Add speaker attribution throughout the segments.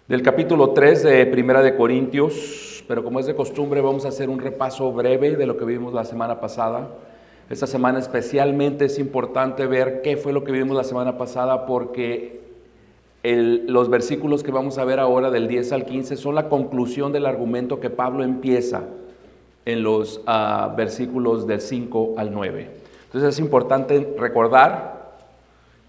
Speaker 1: del capítulo 3 de Primera de Corintios, pero como es de costumbre vamos a hacer un repaso breve de lo que vimos la semana pasada. Esta semana especialmente es importante ver qué fue lo que vimos la semana pasada porque los versículos que vamos a ver ahora del 10 al 15 son la conclusión del argumento que Pablo empieza en los versículos del 5 al 9. Entonces es importante recordar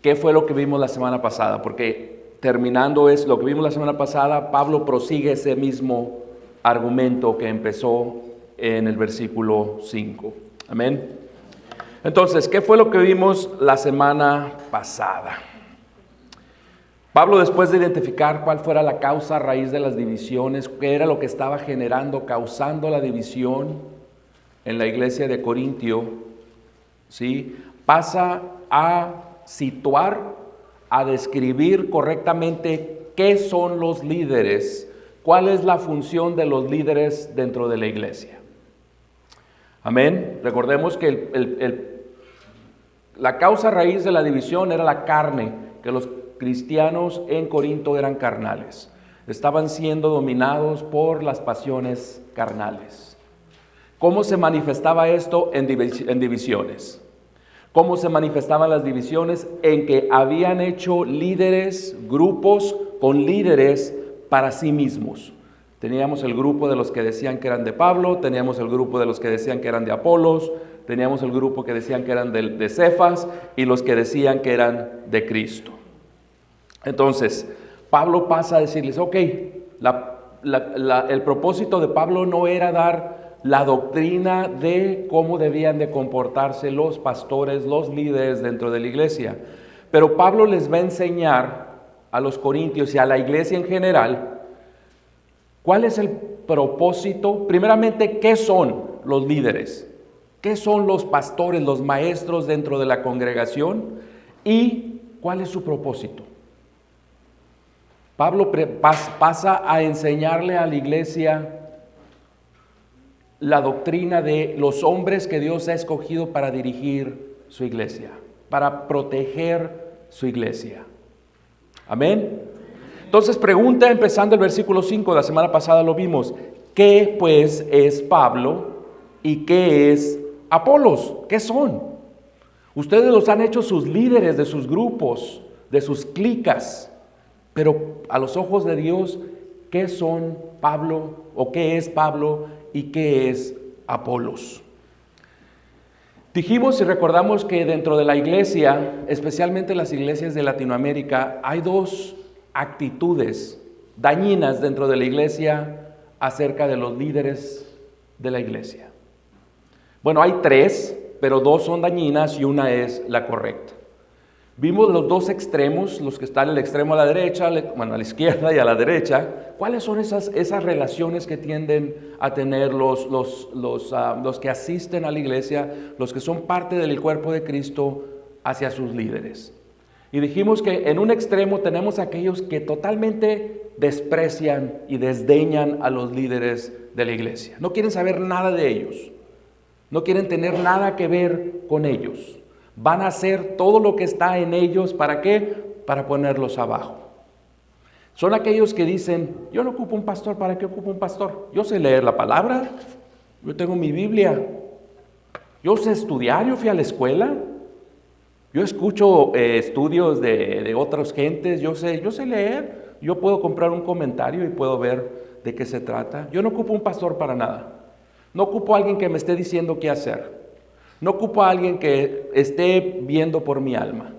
Speaker 1: qué fue lo que vimos la semana pasada, porque terminando es lo que vimos la semana pasada, Pablo prosigue ese mismo argumento que empezó en el versículo 5. Amén. Entonces, ¿qué fue lo que vimos la semana pasada? Pablo, después de identificar cuál fuera la causa raíz de las divisiones, qué era lo que estaba causando la división en la iglesia de Corintio, ¿sí?, pasa a situar, a describir correctamente qué son los líderes, cuál es la función de los líderes dentro de la iglesia. Amén. Recordemos que la causa raíz de la división era la carne, que los cristianos en Corinto eran carnales, estaban siendo dominados por las pasiones carnales. ¿Cómo se manifestaba esto? En divisiones. ¿Cómo se manifestaban las divisiones? En que habían hecho líderes, grupos con líderes para sí mismos. Teníamos el grupo de los que decían que eran de Pablo, teníamos el grupo de los que decían que eran de Apolos, teníamos el grupo que decían que eran de Cefas y los que decían que eran de Cristo. Entonces, Pablo pasa a decirles, ok, el propósito de Pablo no era dar la doctrina de cómo debían de comportarse los pastores, los líderes dentro de la iglesia, pero Pablo les va a enseñar a los corintios y a la iglesia en general cuál es el propósito, primeramente, qué son los líderes, qué son los pastores, los maestros dentro de la congregación y cuál es su propósito. Pablo pasa a enseñarle a la iglesia la doctrina de los hombres que Dios ha escogido para dirigir su iglesia, para proteger su iglesia. Amén. Entonces pregunta, empezando el versículo 5, la semana pasada lo vimos, ¿qué pues es Pablo y qué es Apolos? ¿Qué son? Ustedes los han hecho sus líderes de sus grupos, de sus clicas. Pero a los ojos de Dios, ¿qué son Pablo o qué es Pablo y qué es Apolos? Dijimos y recordamos que dentro de la iglesia, especialmente las iglesias de Latinoamérica, hay dos actitudes dañinas dentro de la iglesia acerca de los líderes de la iglesia. Bueno, hay tres, pero dos son dañinas y una es la correcta. Vimos los dos extremos, los que están en el extremo a la derecha, bueno, a la izquierda y a la derecha. ¿Cuáles son esas relaciones que tienden a tener los que asisten a la iglesia, los que son parte del cuerpo de Cristo hacia sus líderes? Y dijimos que en un extremo tenemos aquellos que totalmente desprecian y desdeñan a los líderes de la iglesia. No quieren saber nada de ellos, no quieren tener nada que ver con ellos. Van a hacer todo lo que está en ellos, ¿para qué? Para ponerlos abajo. Son aquellos que dicen, yo no ocupo un pastor, ¿para qué ocupo un pastor? Yo sé leer la palabra, yo tengo mi Biblia, yo sé estudiar, yo fui a la escuela, yo escucho estudios de otras gentes, yo sé leer, yo puedo comprar un comentario y puedo ver de qué se trata. Yo no ocupo un pastor para nada, no ocupo a alguien que me esté diciendo qué hacer. No ocupo a alguien que esté viendo por mi alma.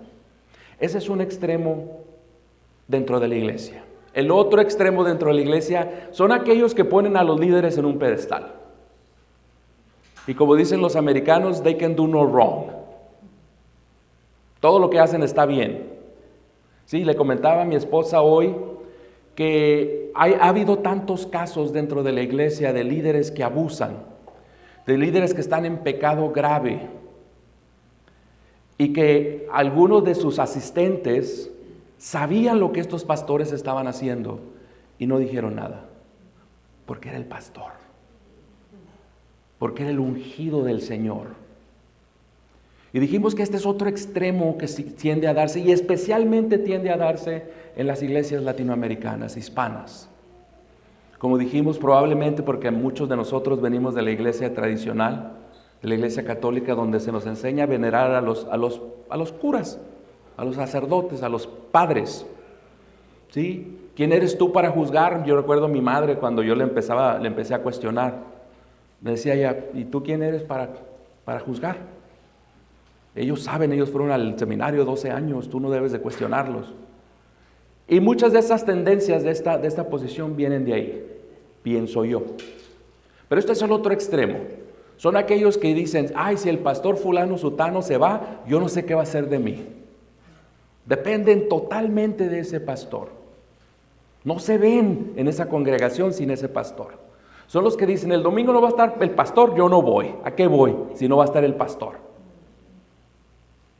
Speaker 1: Ese es un extremo dentro de la iglesia. El otro extremo dentro de la iglesia son aquellos que ponen a los líderes en un pedestal. Y como dicen los americanos, they can do no wrong. Todo lo que hacen está bien. Sí, le comentaba a mi esposa hoy que ha habido tantos casos dentro de la iglesia de líderes que abusan, de líderes que están en pecado grave y que algunos de sus asistentes sabían lo que estos pastores estaban haciendo y no dijeron nada, porque era el pastor, porque era el ungido del Señor. Y dijimos que este es otro extremo que tiende a darse, y especialmente tiende a darse en las iglesias latinoamericanas, hispanas. Como dijimos, probablemente porque muchos de nosotros venimos de la iglesia tradicional, de la iglesia católica, donde se nos enseña a venerar a los curas, a los sacerdotes, a los padres. ¿Sí? ¿Quién eres tú para juzgar? Yo recuerdo a mi madre cuando yo le empecé a cuestionar. Me decía ella, ¿y tú quién eres para juzgar? Ellos saben, ellos fueron al seminario 12 años, tú no debes de cuestionarlos. Y muchas de esas tendencias de esta posición vienen de ahí, pienso yo. Pero este es el otro extremo. Son aquellos que dicen, ay, si el pastor fulano sutano se va, yo no sé qué va a hacer de mí. Dependen totalmente de ese pastor. No se ven en esa congregación sin ese pastor. Son los que dicen, el domingo no va a estar el pastor, yo no voy. ¿A qué voy si no va a estar el pastor?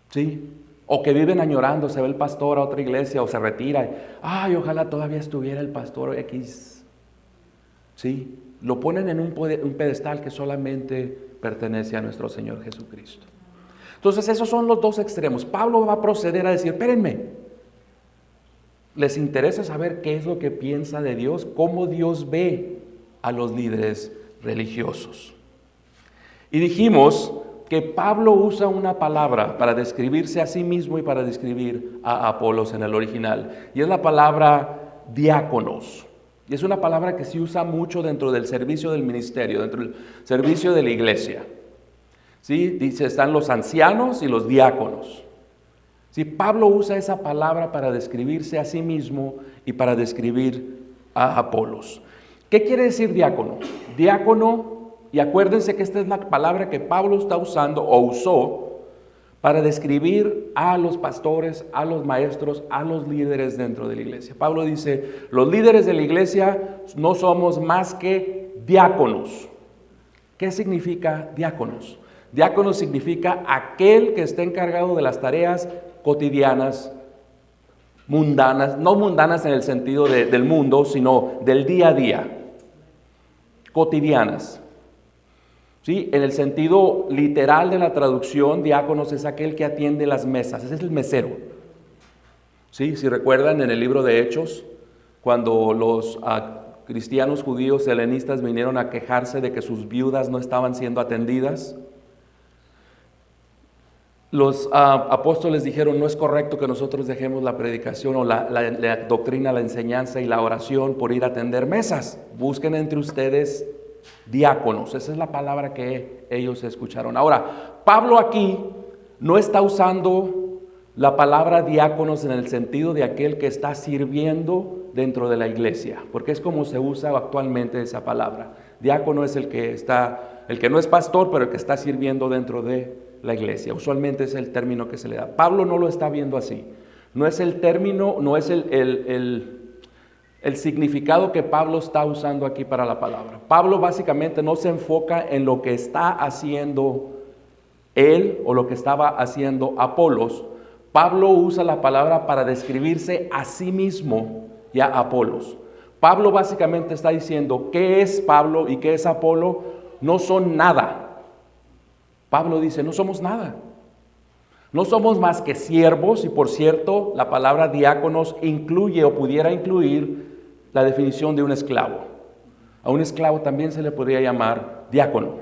Speaker 1: ¿Sí? O que viven añorando, se va el pastor a otra iglesia o se retira. Ay, ojalá todavía estuviera el pastor X. ¿Sí? Lo ponen en un pedestal que solamente pertenece a nuestro Señor Jesucristo. Entonces esos son los dos extremos. Pablo va a proceder a decir, espérenme, ¿les interesa saber qué es lo que piensa de Dios? ¿Cómo Dios ve a los líderes religiosos? Y dijimos que Pablo usa una palabra para describirse a sí mismo y para describir a Apolos en el original, y es la palabra diáconos. Y es una palabra que se usa mucho dentro del servicio del ministerio, dentro del servicio de la iglesia. ¿Sí? Dice, están los ancianos y los diáconos. ¿Sí? Pablo usa esa palabra para describirse a sí mismo y para describir a Apolos. ¿Qué quiere decir diácono? Diácono, y acuérdense que esta es la palabra que Pablo está usando o usó para describir a los pastores, a los maestros, a los líderes dentro de la iglesia. Pablo dice, los líderes de la iglesia no somos más que diáconos. ¿Qué significa diáconos? Diácono significa aquel que está encargado de las tareas cotidianas, mundanas, no mundanas en el sentido del mundo, sino del día a día, cotidianas. ¿Sí? En el sentido literal de la traducción, diáconos es aquel que atiende las mesas, ese es el mesero. ¿Sí? Si recuerdan en el libro de Hechos, cuando los cristianos judíos helenistas vinieron a quejarse de que sus viudas no estaban siendo atendidas, los apóstoles dijeron, no es correcto que nosotros dejemos la predicación o la doctrina, la enseñanza y la oración por ir a atender mesas. Busquen entre ustedes diáconos. Esa es la palabra que ellos escucharon. Ahora, Pablo aquí no está usando la palabra diáconos en el sentido de aquel que está sirviendo dentro de la iglesia, porque es como se usa actualmente esa palabra. Diácono es el que no es pastor, pero el que está sirviendo dentro de la iglesia. Usualmente es el término que se le da. Pablo no lo está viendo así. No es el término, no es el significado que Pablo está usando aquí para la palabra. Pablo básicamente no se enfoca en lo que está haciendo él o lo que estaba haciendo Apolos. Pablo usa la palabra para describirse a sí mismo y a Apolos. Pablo básicamente está diciendo qué es Pablo y qué es Apolo. No son nada. Pablo dice, no somos nada. No somos más que siervos, y por cierto, la palabra diáconos incluye o pudiera incluir la definición de un esclavo. A un esclavo también se le podría llamar diácono.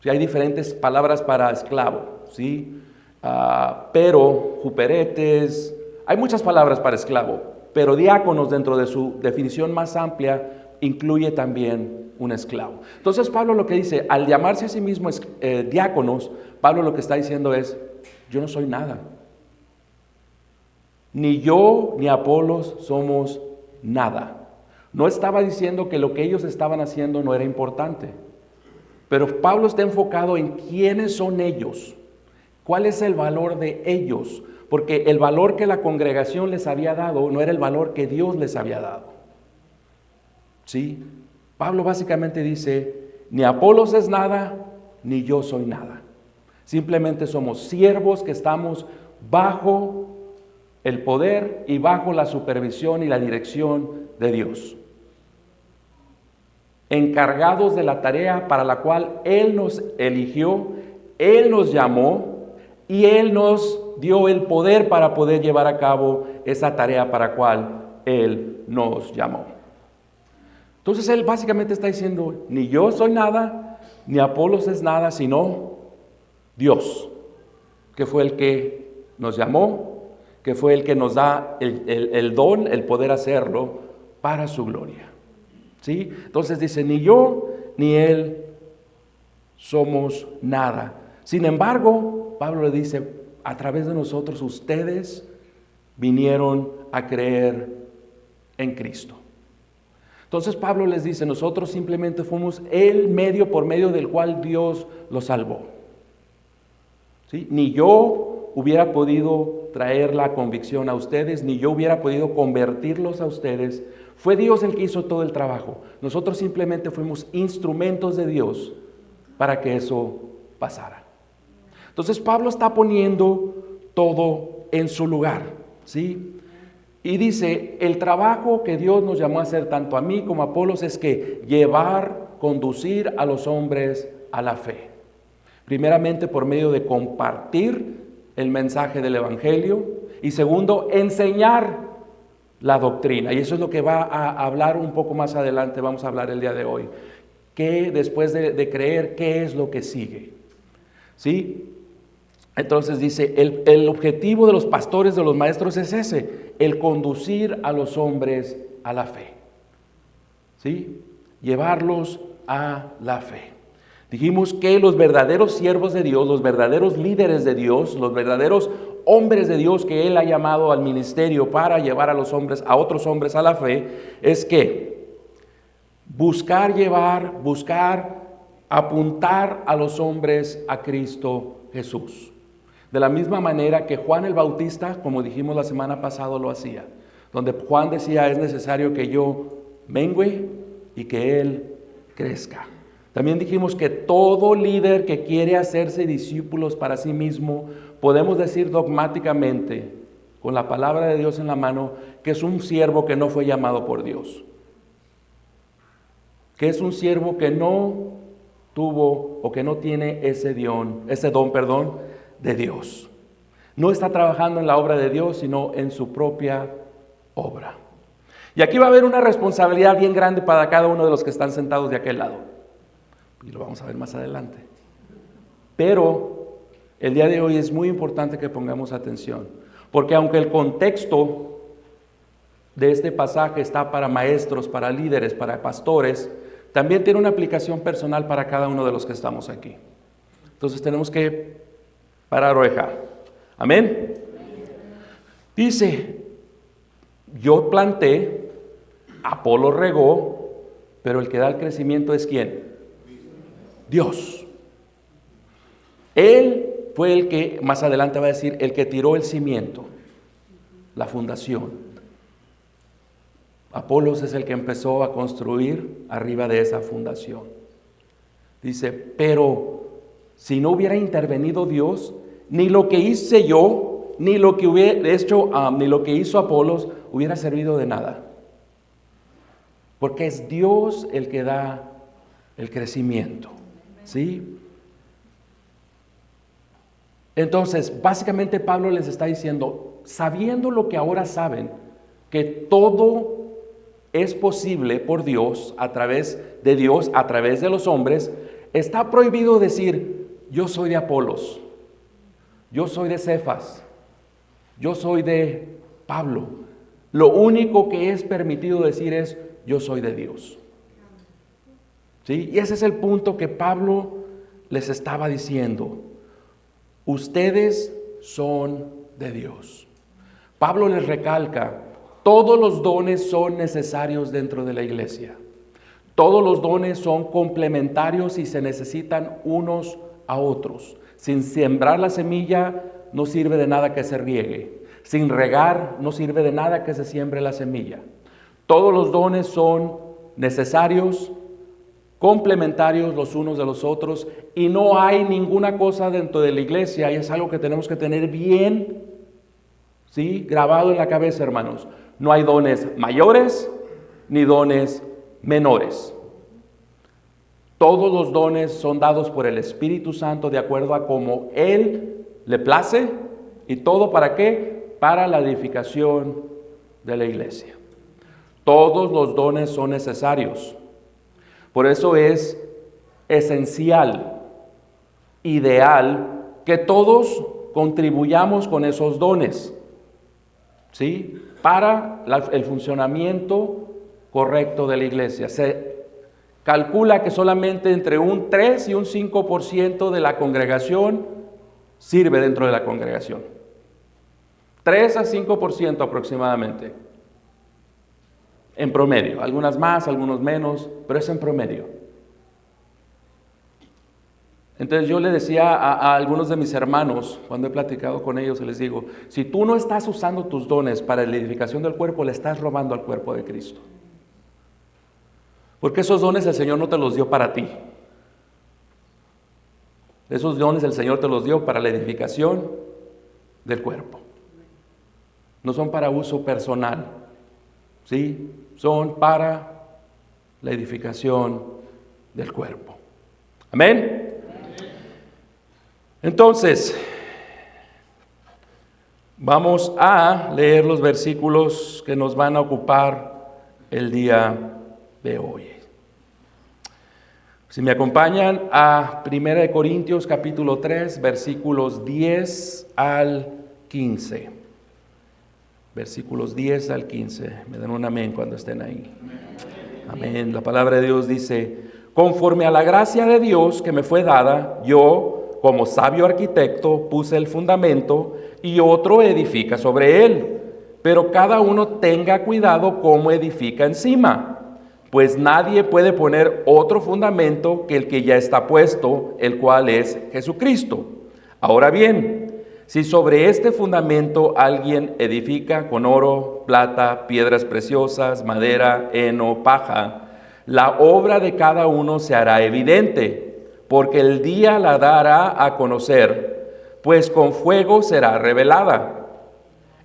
Speaker 1: Sí, hay diferentes palabras para esclavo, ¿sí? Pero, juperetes, hay muchas palabras para esclavo, pero diáconos dentro de su definición más amplia incluye también un esclavo. Entonces Pablo lo que dice, al llamarse a sí mismo diáconos, Pablo lo que está diciendo es, yo no soy nada. Ni yo ni Apolos somos nada. No estaba diciendo que lo que ellos estaban haciendo no era importante, pero Pablo está enfocado en quiénes son ellos, cuál es el valor de ellos, porque el valor que la congregación les había dado no era el valor que Dios les había dado. ¿Sí? Pablo básicamente dice, ni Apolos es nada, ni yo soy nada. Simplemente somos siervos que estamos bajo el poder y bajo la supervisión y la dirección de Dios. Encargados de la tarea para la cual Él nos eligió Él nos llamó y Él nos dio el poder para poder llevar a cabo esa tarea para la cual Él nos llamó. Entonces Él básicamente está diciendo, ni yo soy nada, ni Apolos es nada, sino Dios, que fue el que nos llamó, que fue el que nos da el don, el poder hacerlo para su gloria. ¿Sí? Entonces dice, ni yo ni Él somos nada. Sin embargo, Pablo le dice, a través de nosotros ustedes vinieron a creer en Cristo. Entonces Pablo les dice, nosotros simplemente fuimos el medio por medio del cual Dios los salvó. ¿Sí? Ni yo hubiera podido traer la convicción a ustedes, ni yo hubiera podido convertirlos a ustedes. Fue Dios el que hizo todo el trabajo. Nosotros simplemente fuimos instrumentos de Dios para que eso pasara. Entonces Pablo está poniendo todo en su lugar, ¿sí? Y dice, el trabajo que Dios nos llamó a hacer, tanto a mí como a Apolos, es que conducir a los hombres a la fe. Primeramente por medio de compartir el mensaje del Evangelio y segundo, enseñar la doctrina. Y eso es lo que va a hablar un poco más adelante, vamos a hablar el día de hoy. Que después de creer, ¿qué es lo que sigue? ¿Sí? Entonces dice, el objetivo de los pastores, de los maestros es ese, el conducir a los hombres a la fe. ¿Sí? Llevarlos a la fe. Dijimos que los verdaderos siervos de Dios, los verdaderos líderes de Dios, los verdaderos hombres de Dios que Él ha llamado al ministerio para llevar a otros hombres a la fe, es que buscar apuntar a los hombres a Cristo Jesús. De la misma manera que Juan el Bautista, como dijimos la semana pasada, lo hacía. Donde Juan decía, es necesario que yo mengüe y que Él crezca. También dijimos que todo líder que quiere hacerse discípulos para sí mismo, podemos decir dogmáticamente, con la palabra de Dios en la mano, que es un siervo que no fue llamado por Dios. Que es un siervo que no tuvo o que no tiene ese don, de Dios. No está trabajando en la obra de Dios, sino en su propia obra. Y aquí va a haber una responsabilidad bien grande para cada uno de los que están sentados de aquel lado. Y lo vamos a ver más adelante. Pero el día de hoy es muy importante que pongamos atención, porque aunque el contexto de este pasaje está para maestros, para líderes, para pastores, también tiene una aplicación personal para cada uno de los que estamos aquí. Entonces tenemos que parar oreja. Amén. Dice, yo planté, Apolo regó, pero el que da el crecimiento es ¿quién? Dios. Él fue el que, más adelante va a decir, el que tiró el cimiento, la fundación. Apolos es el que empezó a construir arriba de esa fundación. Dice, pero si no hubiera intervenido Dios, ni lo que hice yo, ni lo que hubiera hecho, ni lo que hizo Apolos hubiera servido de nada. Porque es Dios el que da el crecimiento. ¿Sí? Entonces, básicamente Pablo les está diciendo, sabiendo lo que ahora saben, que todo es posible por Dios, a través de los hombres, está prohibido decir, yo soy de Apolos, yo soy de Cefas, yo soy de Pablo. Lo único que es permitido decir es, yo soy de Dios. ¿Sí? Y ese es el punto que Pablo les estaba diciendo. Ustedes son de Dios. Pablo les recalca, todos los dones son necesarios dentro de la iglesia. Todos los dones son complementarios y se necesitan unos a otros. Sin sembrar la semilla no sirve de nada que se riegue. Sin regar no sirve de nada que se siembre la semilla. Todos los dones son necesarios, complementarios los unos de los otros, y no hay ninguna cosa dentro de la iglesia, y es algo que tenemos que tener bien, ¿sí?, grabado en la cabeza, hermanos. No hay dones mayores ni dones menores. Todos los dones son dados por el Espíritu Santo de acuerdo a como Él le place. ¿Y todo para qué? Para la edificación de la iglesia. Todos los dones son necesarios. Por eso es esencial, ideal, que todos contribuyamos con esos dones, ¿sí? Para el funcionamiento correcto de la iglesia. Se calcula que solamente entre un 3 y un 5% de la congregación sirve dentro de la congregación. 3 a 5% aproximadamente. En promedio. Algunas más, algunos menos, pero es en promedio. Entonces yo le decía a algunos de mis hermanos, cuando he platicado con ellos, les digo, si tú no estás usando tus dones para la edificación del cuerpo, le estás robando al cuerpo de Cristo. Porque esos dones el Señor no te los dio para ti. Esos dones el Señor te los dio para la edificación del cuerpo. No son para uso personal, ¿sí? Son para la edificación del cuerpo. Amén. Entonces, vamos a leer los versículos que nos van a ocupar el día de hoy. Si me acompañan a 1 Corintios capítulo 3, versículos 10 al 15. Versículos 10 al 15. Me dan un amén cuando estén ahí. Amén. La palabra de Dios dice: conforme a la gracia de Dios que me fue dada, yo, como sabio arquitecto, puse el fundamento y otro edifica sobre él. Pero cada uno tenga cuidado cómo edifica encima. Pues nadie puede poner otro fundamento que el que ya está puesto, el cual es Jesucristo. Ahora bien, si sobre este fundamento alguien edifica con oro, plata, piedras preciosas, madera, heno, paja, la obra de cada uno se hará evidente, porque el día la dará a conocer, pues con fuego será revelada.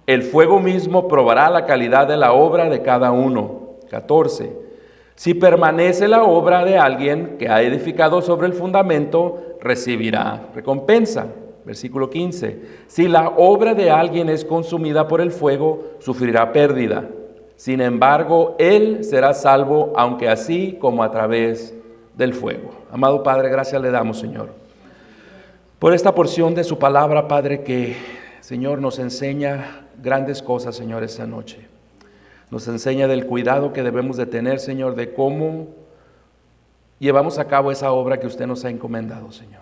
Speaker 1: El fuego mismo probará la calidad de la obra de cada uno. 14. Si permanece la obra de alguien que ha edificado sobre el fundamento, recibirá recompensa. Versículo 15. Si la obra de alguien es consumida por el fuego, sufrirá pérdida. Sin embargo, él será salvo, aunque así como a través del fuego. Amado Padre, gracias le damos, Señor, por esta porción de su palabra, Padre, que, Señor, nos enseña grandes cosas, Señor, esta noche. Nos enseña del cuidado que debemos de tener, Señor, de cómo llevamos a cabo esa obra que usted nos ha encomendado, Señor.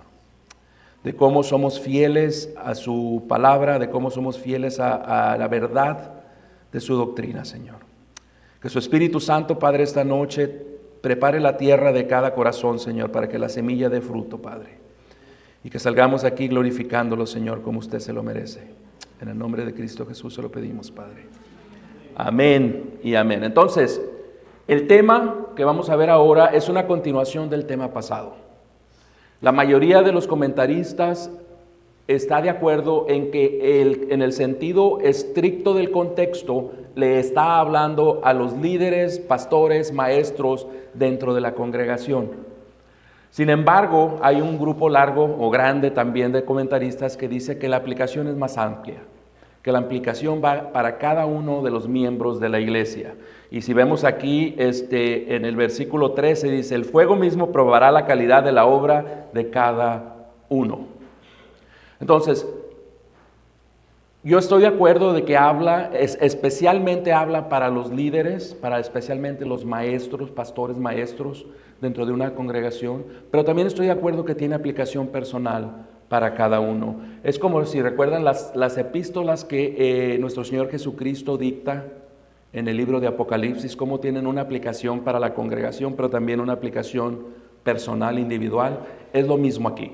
Speaker 1: De cómo somos fieles a su palabra, de cómo somos fieles a la verdad de su doctrina, Señor. Que su Espíritu Santo, Padre, esta noche prepare la tierra de cada corazón, Señor, para que la semilla dé fruto, Padre. Y que salgamos aquí glorificándolo, Señor, como usted se lo merece. En el nombre de Cristo Jesús se lo pedimos, Padre. Amén y amén. Entonces, el tema que vamos a ver ahora es una continuación del tema pasado. La mayoría de los comentaristas está de acuerdo en que en el sentido estricto del contexto le está hablando a los líderes, pastores, maestros dentro de la congregación. Sin embargo, hay un grupo largo o grande también de comentaristas que dice que la aplicación es más amplia, que la aplicación va para cada uno de los miembros de la iglesia. Y si vemos aquí en el versículo 13 dice: el fuego mismo probará la calidad de la obra de cada uno. Entonces, yo estoy de acuerdo de que especialmente habla para los líderes, para especialmente los maestros, pastores maestros dentro de una congregación, pero también estoy de acuerdo que tiene aplicación personal para cada uno. Es como si recuerdan las epístolas que nuestro Señor Jesucristo dicta en el libro de Apocalipsis, cómo tienen una aplicación para la congregación, pero también una aplicación personal, individual. Es lo mismo aquí.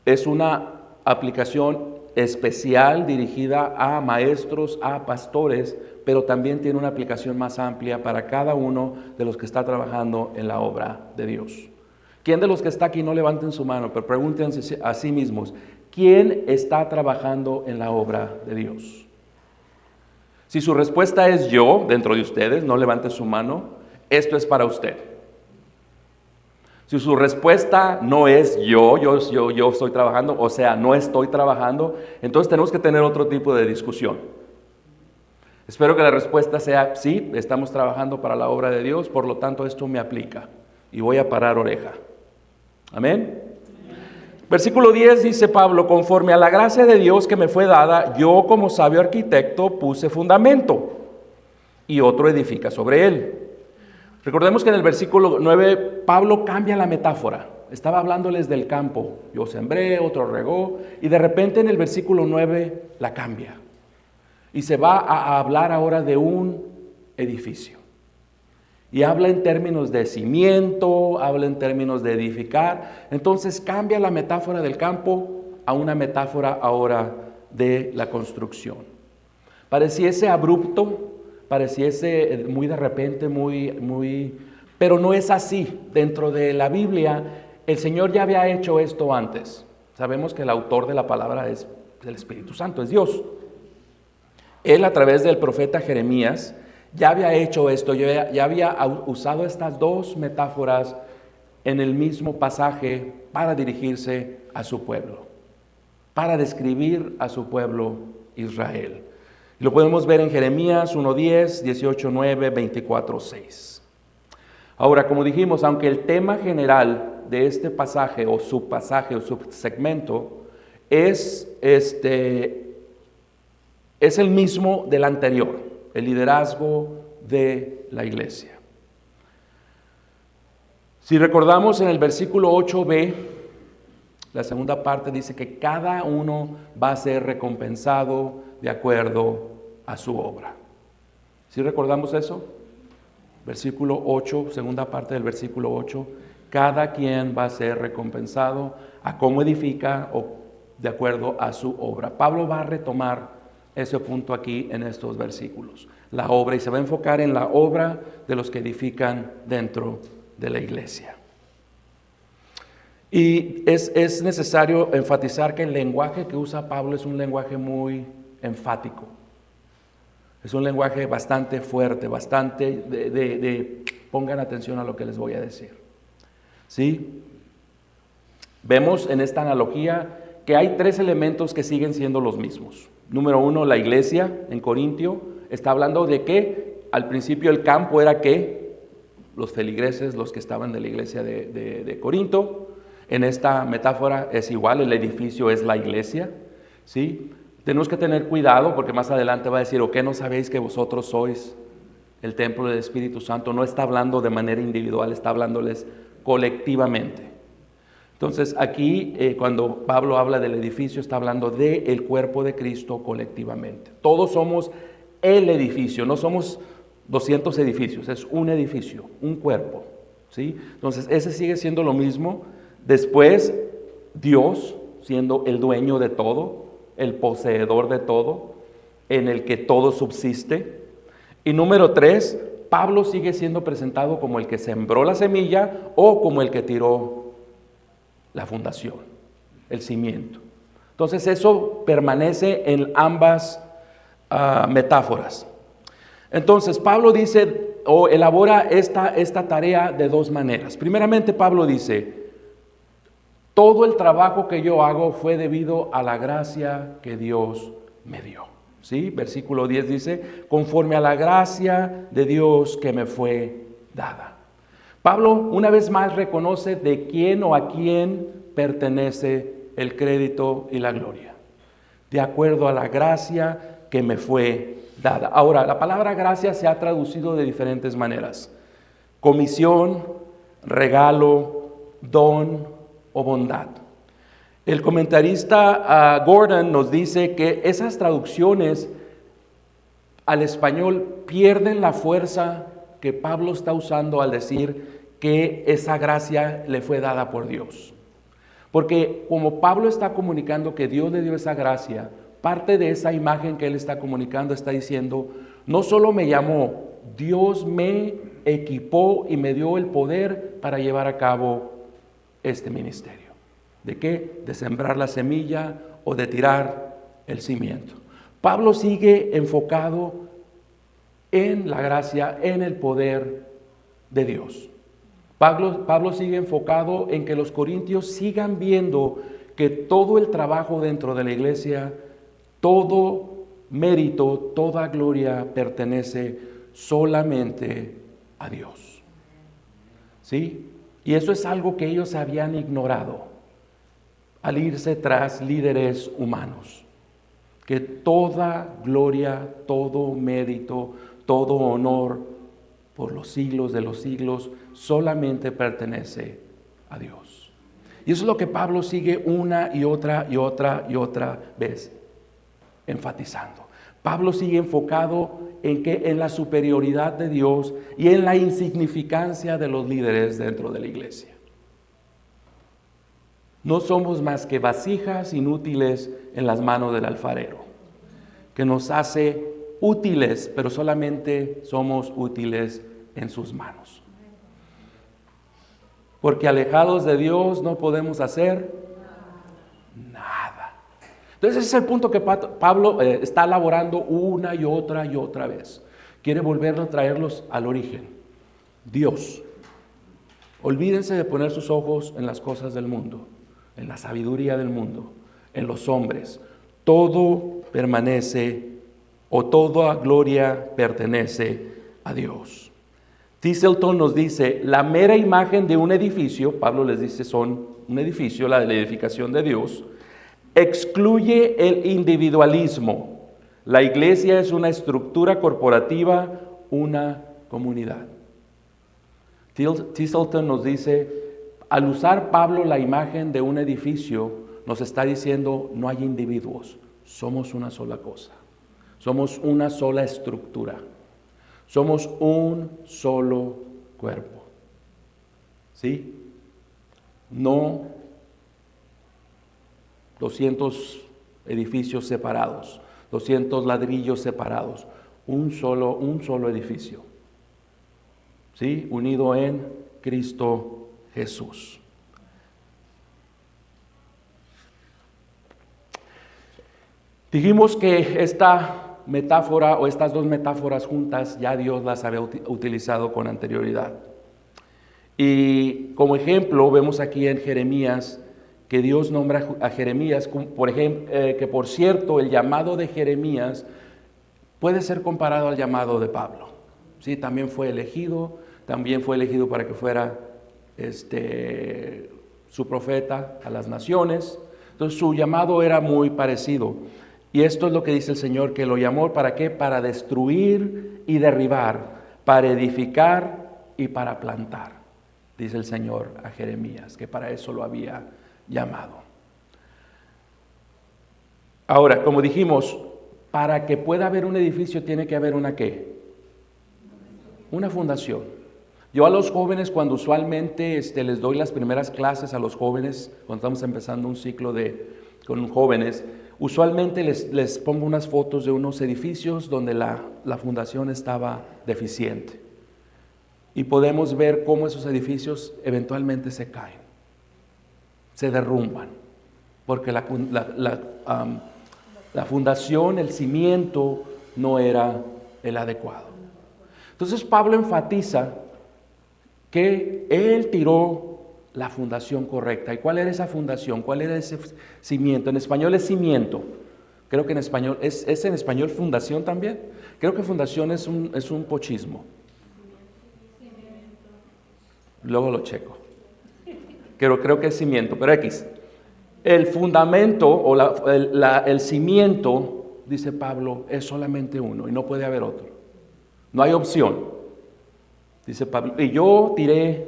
Speaker 1: Es una aplicación especial dirigida a maestros, a pastores, pero también tiene una aplicación más amplia para cada uno de los que está trabajando en la obra de Dios. ¿Quién de los que está aquí, no levanten su mano, pero pregúntense a sí mismos, ¿quién está trabajando en la obra de Dios? Si su respuesta es yo, dentro de ustedes, no levanten su mano, esto es para usted. Si su respuesta no es yo estoy trabajando, o sea, no estoy trabajando, entonces tenemos que tener otro tipo de discusión. Espero que la respuesta sea sí, estamos trabajando para la obra de Dios, por lo tanto esto me aplica y voy a parar oreja. Amén. Versículo 10 dice Pablo: conforme a la gracia de Dios que me fue dada, yo como sabio arquitecto puse fundamento y otro edifica sobre él. Recordemos que en el versículo 9 Pablo cambia la metáfora. Estaba hablándoles del campo. Yo sembré, otro regó, y de repente en el versículo 9 la cambia. Y se va a hablar ahora de un edificio. Y habla en términos de cimiento, habla en términos de edificar. Entonces cambia la metáfora del campo a una metáfora ahora de la construcción. Pareciese abrupto, pareciese muy de repente, pero no es así. Dentro de la Biblia, el Señor ya había hecho esto antes. Sabemos que el autor de la palabra es el Espíritu Santo, es Dios. Él, a través del profeta Jeremías, ya había hecho esto, ya había usado estas dos metáforas en el mismo pasaje para dirigirse a su pueblo, para describir a su pueblo Israel. Lo podemos ver en Jeremías 1:10, 18:9, 24:6. Ahora, como dijimos, aunque el tema general de este pasaje o subsegmento es el mismo del anterior, el liderazgo de la iglesia. Si recordamos en el versículo 8b, la segunda parte dice que cada uno va a ser recompensado de acuerdo a su obra. ¿Sí recordamos eso? Versículo 8, segunda parte del versículo 8, cada quien va a ser recompensado a cómo edifica o de acuerdo a su obra. Pablo va a retomar ese punto aquí en estos versículos, la obra, y se va a enfocar en la obra de los que edifican dentro de la iglesia. Y es necesario enfatizar que el lenguaje que usa Pablo es un lenguaje muy enfático. Es un lenguaje bastante fuerte, bastante pongan atención a lo que les voy a decir. ¿Sí? Vemos en esta analogía que hay tres elementos que siguen siendo los mismos. Número uno, la iglesia en Corintio está hablando de que al principio el campo era que los feligreses, los que estaban de la iglesia de Corinto. En esta metáfora es igual, el edificio es la iglesia, ¿sí? Tenemos que tener cuidado porque más adelante va a decir: ¿o qué no sabéis que vosotros sois el templo del Espíritu Santo? No está hablando de manera individual, está hablándoles colectivamente. Entonces aquí cuando Pablo habla del edificio está hablando del cuerpo de Cristo colectivamente. Todos somos el edificio, no somos 200 edificios, es un edificio, un cuerpo, ¿sí? Entonces ese sigue siendo lo mismo. Después Dios siendo el dueño de todo, el poseedor de todo, en el que todo subsiste. Y número 3, Pablo sigue siendo presentado como el que sembró la semilla o como el que tiró la fundación, el cimiento. Entonces eso permanece en ambas metáforas. Entonces Pablo dice o elabora esta tarea de dos maneras. Primeramente Pablo dice: todo el trabajo que yo hago fue debido a la gracia que Dios me dio. ¿Sí? Versículo 10 dice: conforme a la gracia de Dios que me fue dada. Pablo una vez más reconoce de quién o a quién pertenece el crédito y la gloria. De acuerdo a la gracia que me fue dada. Ahora, la palabra gracia se ha traducido de diferentes maneras: comisión, regalo, don o bondad. El comentarista Gordon nos dice que esas traducciones al español pierden la fuerza que Pablo está usando al decir que esa gracia le fue dada por Dios. Porque como Pablo está comunicando que Dios le dio esa gracia, parte de esa imagen que él está comunicando está diciendo: no solo me llamó, Dios me equipó y me dio el poder para llevar a cabo este ministerio. ¿De qué? De sembrar la semilla o de tirar el cimiento. Pablo sigue enfocado en la gracia, en el poder de Dios. Pablo sigue enfocado en que los corintios sigan viendo que todo el trabajo dentro de la iglesia, todo mérito, toda gloria pertenece solamente a Dios. ¿Sí? Y eso es algo que ellos habían ignorado al irse tras líderes humanos. Que toda gloria, todo mérito, todo honor por los siglos de los siglos solamente pertenece a Dios. Y eso es lo que Pablo sigue una y otra y otra y otra vez enfatizando. Pablo sigue enfocado en la superioridad de Dios y en la insignificancia de los líderes dentro de la iglesia. No somos más que vasijas inútiles en las manos del alfarero, que nos hace útiles, pero solamente somos útiles en sus manos. Porque alejados de Dios no podemos hacer nada. Entonces ese es el punto que Pablo está elaborando una y otra vez. Quiere volver a traerlos al origen. Dios. Olvídense de poner sus ojos en las cosas del mundo, en la sabiduría del mundo, en los hombres. Todo permanece, o toda gloria pertenece a Dios. Tisselton nos dice, la mera imagen de un edificio, Pablo les dice son un edificio, la de la edificación de Dios, excluye el individualismo. La iglesia es una estructura corporativa, una comunidad. Tisselton nos dice, al usar Pablo la imagen de un edificio, nos está diciendo, no hay individuos, somos una sola cosa, somos una sola estructura, somos un solo cuerpo. ¿Sí? No 200 edificios separados, 200 ladrillos separados, un solo edificio. ¿Sí? Unido en Cristo Jesús. Dijimos que esta metáfora o estas dos metáforas juntas ya Dios las había utilizado con anterioridad. Y como ejemplo vemos aquí en Jeremías que Dios nombra a Jeremías, por ejemplo, que por cierto el llamado de Jeremías puede ser comparado al llamado de Pablo. Sí, también fue elegido para que fuera su profeta a las naciones. Entonces su llamado era muy parecido. Y esto es lo que dice el Señor, que lo llamó ¿para qué? Para destruir y derribar, para edificar y para plantar. Dice el Señor a Jeremías, que para eso lo había llamado. Ahora, como dijimos, para que pueda haber un edificio tiene que haber una ¿qué? Una fundación. Yo a los jóvenes, cuando usualmente les doy las primeras clases a los jóvenes, cuando estamos empezando un ciclo con jóvenes, usualmente les pongo unas fotos de unos edificios donde la fundación estaba deficiente. Y podemos ver cómo esos edificios eventualmente se caen, se derrumban, porque la fundación, el cimiento, no era el adecuado. Entonces Pablo enfatiza que él tiró la fundación correcta. ¿Y cuál era esa fundación? ¿Cuál era ese cimiento? En español es cimiento. Creo que en español, ¿es en español fundación también? Creo que fundación es un pochismo. Luego lo checo. Creo que es cimiento, pero X. El fundamento o el cimiento, dice Pablo, es solamente uno y no puede haber otro. No hay opción. Dice Pablo, y yo tiré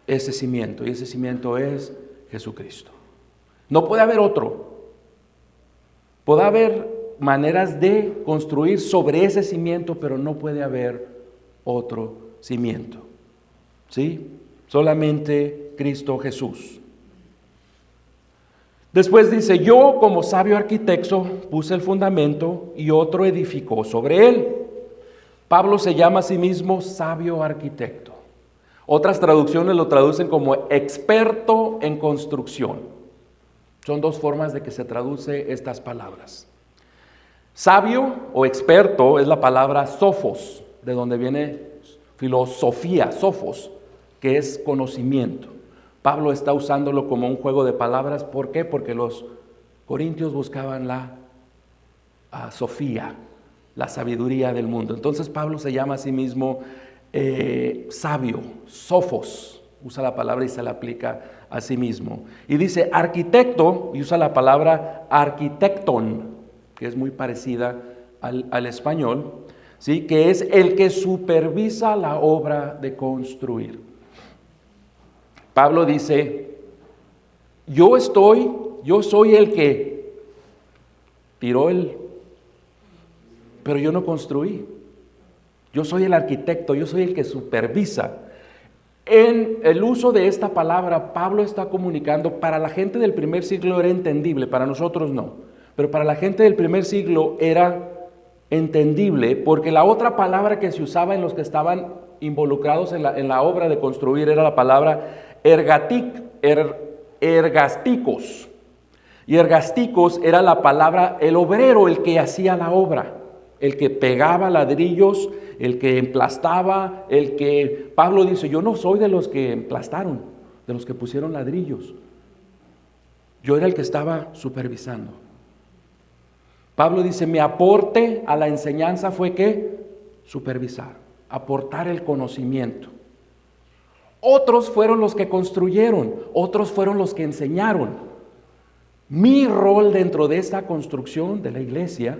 Speaker 1: ese cimiento, y ese cimiento es Jesucristo. No puede haber otro. Puede haber maneras de construir sobre ese cimiento, pero no puede haber otro cimiento. ¿Sí? Solamente Cristo Jesús. Después dice, yo como sabio arquitecto puse el fundamento y otro edificó sobre él. Pablo se llama a sí mismo sabio arquitecto. Otras traducciones lo traducen como experto en construcción. Son dos formas de que se traduce estas palabras. Sabio o experto es la palabra sophos, de donde viene filosofía, sophos, que es conocimiento. Pablo está usándolo como un juego de palabras. ¿Por qué? Porque los corintios buscaban la Sofía, la sabiduría del mundo. Entonces Pablo se llama a sí mismo sabio, sofos, usa la palabra y se la aplica a sí mismo. Y dice arquitecto, y usa la palabra arquitecton, que es muy parecida al español, ¿sí? Que es el que supervisa la obra de construir. Pablo dice, yo soy el que tiró pero yo no construí. Yo soy el arquitecto, yo soy el que supervisa. En el uso de esta palabra, Pablo está comunicando, para la gente del primer siglo era entendible, para nosotros no, pero para la gente del primer siglo era entendible, porque la otra palabra que se usaba en los que estaban involucrados en la obra de construir era la palabra ergasticos. Y ergasticos era la palabra, el obrero, el que hacía la obra, el que pegaba ladrillos, el que emplastaba, Pablo dice, yo no soy de los que emplastaron, de los que pusieron ladrillos. Yo era el que estaba supervisando. Pablo dice, mi aporte a la enseñanza fue ¿qué? Supervisar, aportar el conocimiento. Otros fueron los que construyeron, otros fueron los que enseñaron. Mi rol dentro de esta construcción de la iglesia,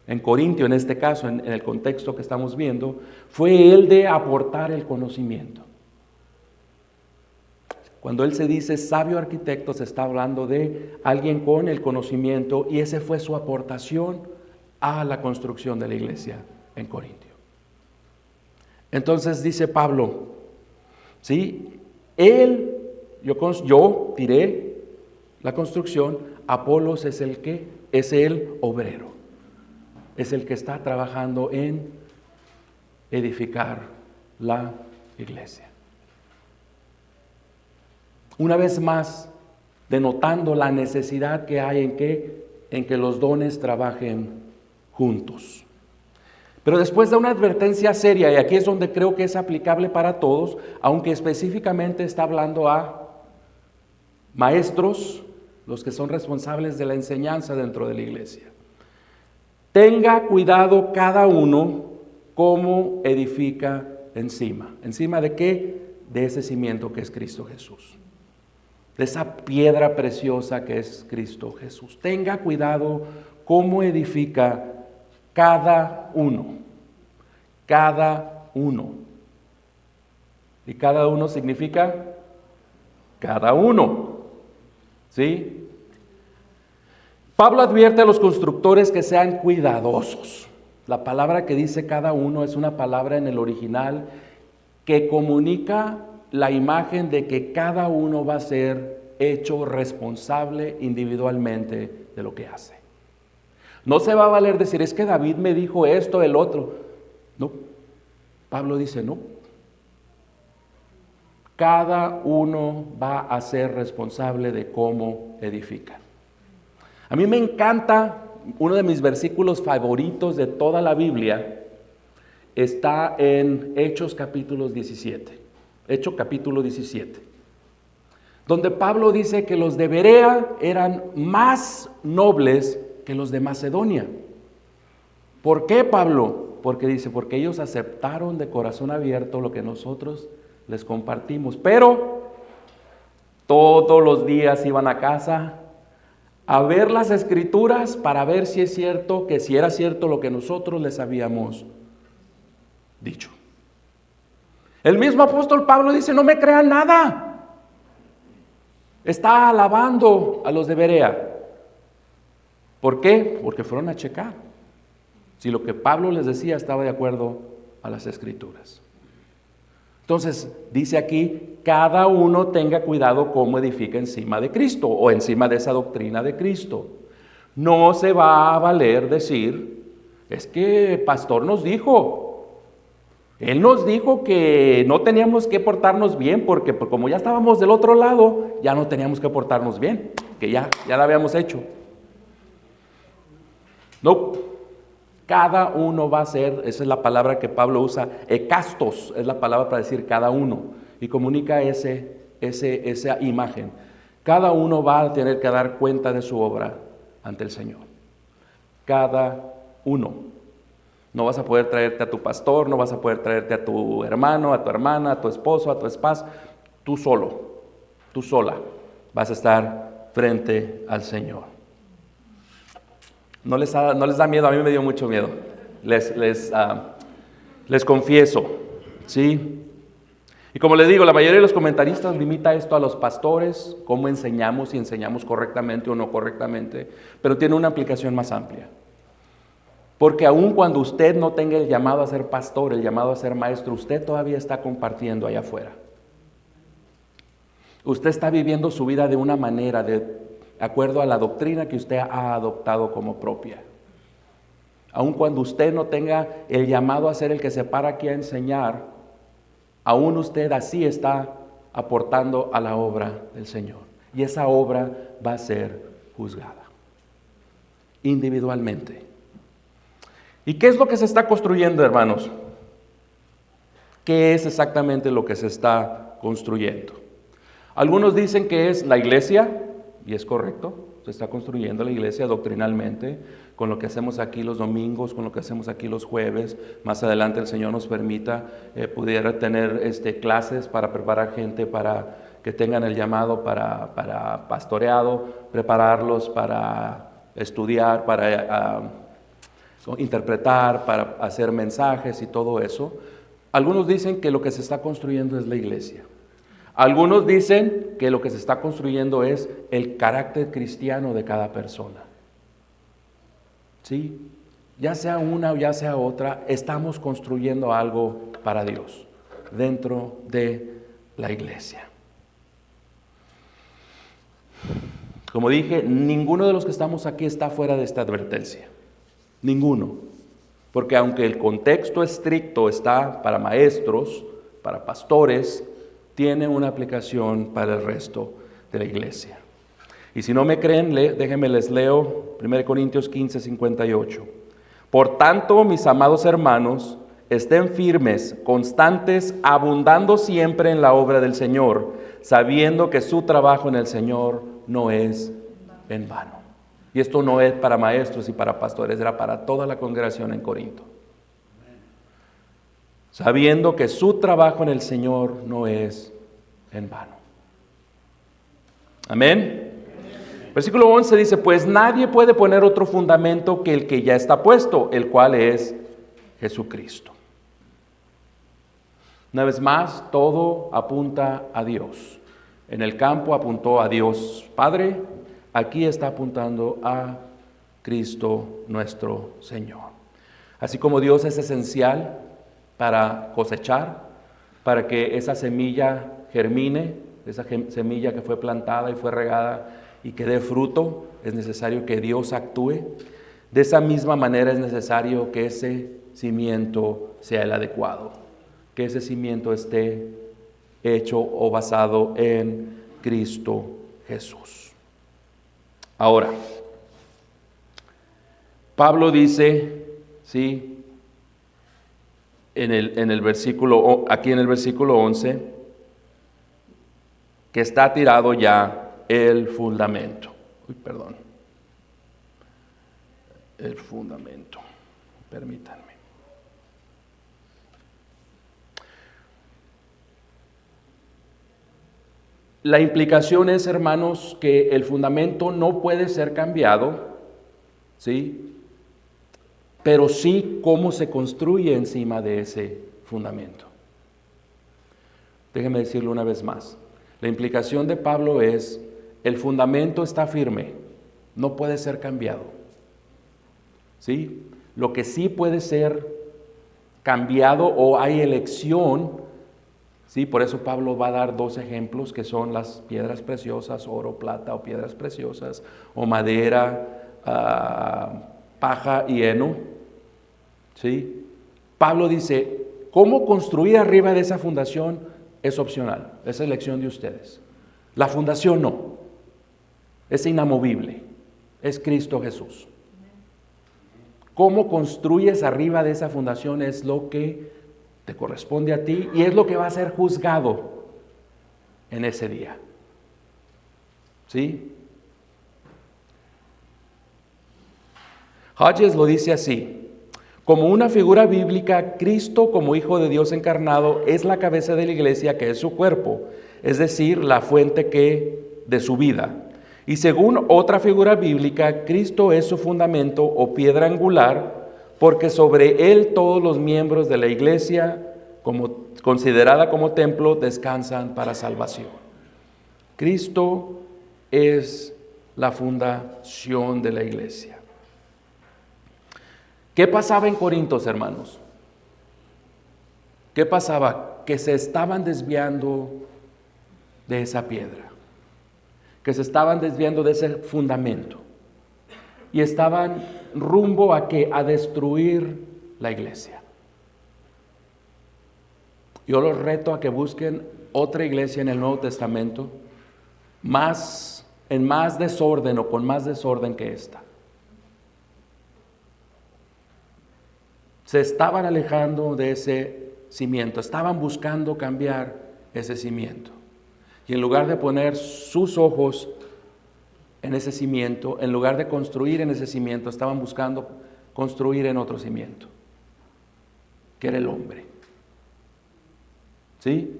Speaker 1: en Corintio en este caso, en el contexto que estamos viendo, fue el de aportar el conocimiento. Cuando él se dice sabio arquitecto, se está hablando de alguien con el conocimiento, y esa fue su aportación a la construcción de la iglesia en Corintio. Entonces dice Pablo, ¿sí? Yo tiré la construcción, Apolos es el obrero, es el que está trabajando en edificar la iglesia. Una vez más, denotando la necesidad que hay en que los dones trabajen juntos. Pero después da una advertencia seria, y aquí es donde creo que es aplicable para todos, aunque específicamente está hablando a maestros, los que son responsables de la enseñanza dentro de la iglesia. Tenga cuidado cada uno cómo edifica encima. ¿Encima de qué? De ese cimiento que es Cristo Jesús. De esa piedra preciosa que es Cristo Jesús. Tenga cuidado cómo edifica cada uno. Cada uno. Y cada uno significa cada uno. ¿Sí? Pablo advierte a los constructores que sean cuidadosos. La palabra que dice cada uno es una palabra en el original que comunica la imagen de que cada uno va a ser hecho responsable individualmente de lo que hace. No se va a valer decir, es que David me dijo esto, el otro. No, Pablo dice no. Cada uno va a ser responsable de cómo edifica. A mí me encanta, uno de mis versículos favoritos de toda la Biblia está en Hechos capítulo 17, donde Pablo dice que los de Berea eran más nobles que los de Macedonia. ¿Por qué, Pablo? Porque dice, porque ellos aceptaron de corazón abierto lo que nosotros les compartimos, pero todos los días iban a casa a ver las escrituras para ver si es cierto, que si era cierto lo que nosotros les habíamos dicho. El mismo apóstol Pablo dice, no me crean nada. Está alabando a los de Berea. ¿Por qué? Porque fueron a checar si lo que Pablo les decía estaba de acuerdo a las escrituras. Entonces, dice aquí, cada uno tenga cuidado cómo edifica encima de Cristo o encima de esa doctrina de Cristo. No se va a valer decir, es que el pastor nos dijo, él nos dijo que no teníamos que portarnos bien porque como ya estábamos del otro lado, ya no teníamos que portarnos bien, que ya lo habíamos hecho. No. Cada uno va a ser, esa es la palabra que Pablo usa, ekastos, es la palabra para decir cada uno. y comunica esa imagen. Cada uno va a tener que dar cuenta de su obra ante el Señor. Cada uno. No vas a poder traerte a tu pastor, no vas a poder traerte a tu hermano, a tu hermana, a tu esposo, a tu esposa. Tú solo, tú sola vas a estar frente al Señor. No les da miedo, a mí me dio mucho miedo. Les confieso, ¿sí? Y como les digo, la mayoría de los comentaristas limita esto a los pastores, cómo enseñamos, si enseñamos correctamente o no correctamente, pero tiene una aplicación más amplia. Porque aun cuando usted no tenga el llamado a ser pastor, el llamado a ser maestro, usted todavía está compartiendo allá afuera. Usted está viviendo su vida de una manera, de acuerdo a la doctrina que usted ha adoptado como propia. Aun cuando usted no tenga el llamado a ser el que se para aquí a enseñar, aún usted así está aportando a la obra del Señor. Y esa obra va a ser juzgada individualmente. ¿Y qué es lo que se está construyendo, hermanos? ¿Qué es exactamente lo que se está construyendo? Algunos dicen que es la iglesia, y es correcto, se está construyendo la iglesia doctrinalmente, con lo que hacemos aquí los domingos, con lo que hacemos aquí los jueves. Más adelante el Señor nos permita pudiera tener clases para preparar gente para que tengan el llamado para pastoreado, prepararlos para estudiar, para interpretar, para hacer mensajes y todo eso. Algunos dicen que lo que se está construyendo es la iglesia. Algunos dicen que lo que se está construyendo es el carácter cristiano de cada persona. ¿Sí? Ya sea una o ya sea otra, estamos construyendo algo para Dios dentro de la iglesia. Como dije, ninguno de los que estamos aquí está fuera de esta advertencia. Ninguno. Porque aunque el contexto estricto está para maestros, para pastores, tiene una aplicación para el resto de la iglesia. Y si no me creen, déjenme les leo 1 Corintios 15, 58. Por tanto, mis amados hermanos, estén firmes, constantes, abundando siempre en la obra del Señor, sabiendo que su trabajo en el Señor no es en vano. Y esto no es para maestros y para pastores, era para toda la congregación en Corinto. Sabiendo que su trabajo en el Señor no es en vano. Amén. Versículo 11 dice, pues nadie puede poner otro fundamento que el que ya está puesto, el cual es Jesucristo. Una vez más, todo apunta a Dios. En el campo apuntó a Dios Padre, aquí está apuntando a Cristo nuestro Señor. Así como Dios es esencial para cosechar, para que esa semilla germine, esa semilla que fue plantada y fue regada y que dé fruto, es necesario que Dios actúe. De esa misma manera es necesario que ese cimiento sea el adecuado, que ese cimiento esté hecho o basado en Cristo Jesús. Ahora, Pablo dice, ¿sí? Aquí en el versículo 11, que está tirado ya el fundamento. El fundamento. Permítanme. La implicación es, hermanos, que el fundamento no puede ser cambiado, ¿sí? Pero sí cómo se construye encima de ese fundamento. Déjenme decirlo una vez más. La implicación de Pablo es, el fundamento está firme, no puede ser cambiado. ¿Sí? Lo que sí puede ser cambiado o hay elección, ¿sí? Por eso Pablo va a dar dos ejemplos que son las piedras preciosas, oro, plata o piedras preciosas, o madera, paja y heno. ¿Sí? Pablo dice, ¿cómo construir arriba de esa fundación? Es opcional, es elección de ustedes. La fundación no, es inamovible, es Cristo Jesús. ¿Cómo construyes arriba de esa fundación? Es lo que te corresponde a ti y es lo que va a ser juzgado en ese día. ¿Sí? Hodges lo dice así: como una figura bíblica, Cristo como Hijo de Dios encarnado es la cabeza de la iglesia, que es su cuerpo, es decir, la fuente de su vida. Y según otra figura bíblica, Cristo es su fundamento o piedra angular, porque sobre él todos los miembros de la iglesia, considerada como templo, descansan para salvación. Cristo es la fundación de la iglesia. ¿Qué pasaba en Corintios, hermanos? ¿Qué pasaba? Que se estaban desviando de esa piedra, que se estaban desviando de ese fundamento y estaban rumbo a ¿qué? A destruir la iglesia. Yo los reto a que busquen otra iglesia en el Nuevo Testamento en más desorden o con más desorden que esta. Se estaban alejando de ese cimiento, estaban buscando cambiar ese cimiento. Y en lugar de poner sus ojos en ese cimiento, en lugar de construir en ese cimiento, estaban buscando construir en otro cimiento, que era el hombre. ¿Sí?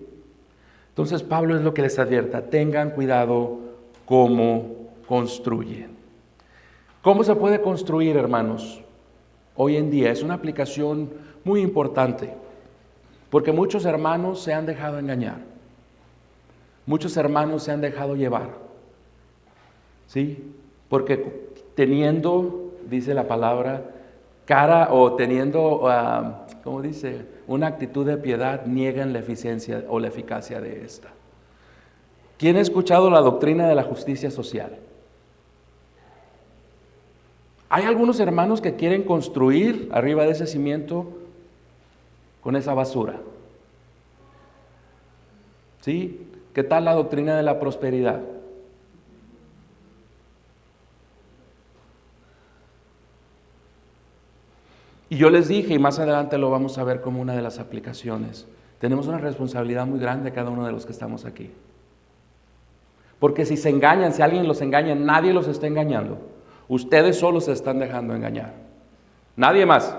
Speaker 1: Entonces Pablo es lo que les advierta: tengan cuidado cómo construyen. ¿Cómo se puede construir, hermanos? Hoy en día es una aplicación muy importante, porque muchos hermanos se han dejado engañar, muchos hermanos se han dejado llevar, ¿sí? Porque teniendo, dice la palabra, ¿cómo dice? Una actitud de piedad, niegan la eficiencia o la eficacia de esta. ¿Quién ha escuchado la doctrina de la justicia social? Hay algunos hermanos que quieren construir arriba de ese cimiento con esa basura. ¿Sí? ¿Qué tal la doctrina de la prosperidad? Y yo les dije, y más adelante lo vamos a ver como una de las aplicaciones, tenemos una responsabilidad muy grande cada uno de los que estamos aquí. Porque si se engañan, si alguien los engaña, nadie los está engañando. Ustedes solos se están dejando engañar. Nadie más.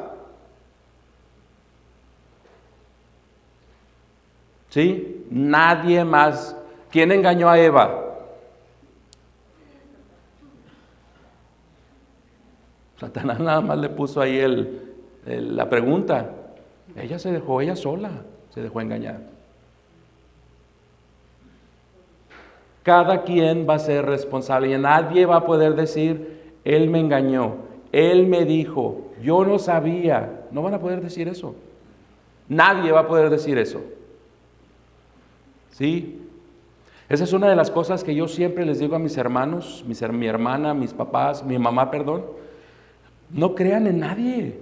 Speaker 1: ¿Sí? Nadie más. ¿Quién engañó a Eva? Satanás nada más le puso ahí la pregunta. Ella se dejó, ella sola se dejó engañar. Cada quien va a ser responsable y nadie va a poder decir: él me engañó, él me dijo, yo no sabía. No van a poder decir eso. Nadie va a poder decir eso. ¿Sí? Esa es una de las cosas que yo siempre les digo a mis hermanos, mi hermana, mis papás, mi mamá, perdón. No crean en nadie.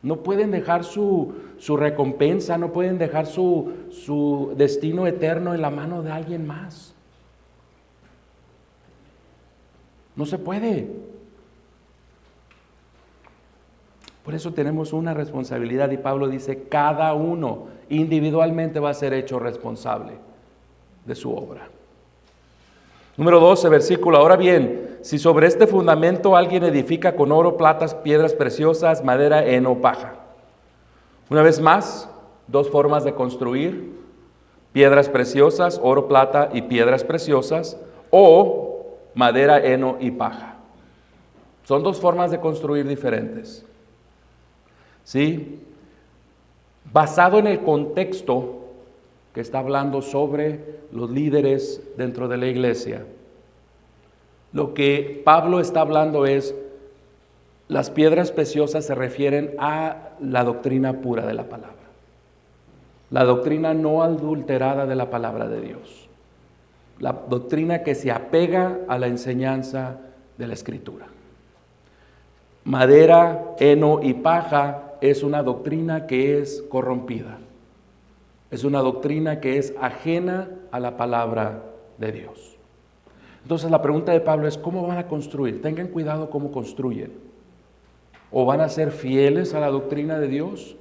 Speaker 1: No pueden dejar su recompensa, no pueden dejar su destino eterno en la mano de alguien más. No se puede. Por eso tenemos una responsabilidad y Pablo dice: cada uno individualmente va a ser hecho responsable de su obra. Número 12, versículo: ahora bien, si sobre este fundamento alguien edifica con oro, plata, piedras preciosas, madera, heno, paja. Una vez más, dos formas de construir: piedras preciosas, oro, plata y piedras preciosas, o madera, heno y paja. Son dos formas de construir diferentes. ¿Sí? Basado en el contexto que está hablando sobre los líderes dentro de la iglesia, lo que Pablo está hablando es: las piedras preciosas se refieren a la doctrina pura de la palabra, la doctrina no adulterada de la palabra de Dios, la doctrina que se apega a la enseñanza de la Escritura. Madera, heno y paja es una doctrina que es corrompida. Es una doctrina que es ajena a la palabra de Dios. Entonces la pregunta de Pablo es: ¿cómo van a construir? Tengan cuidado cómo construyen. ¿O van a ser fieles a la doctrina de Dios?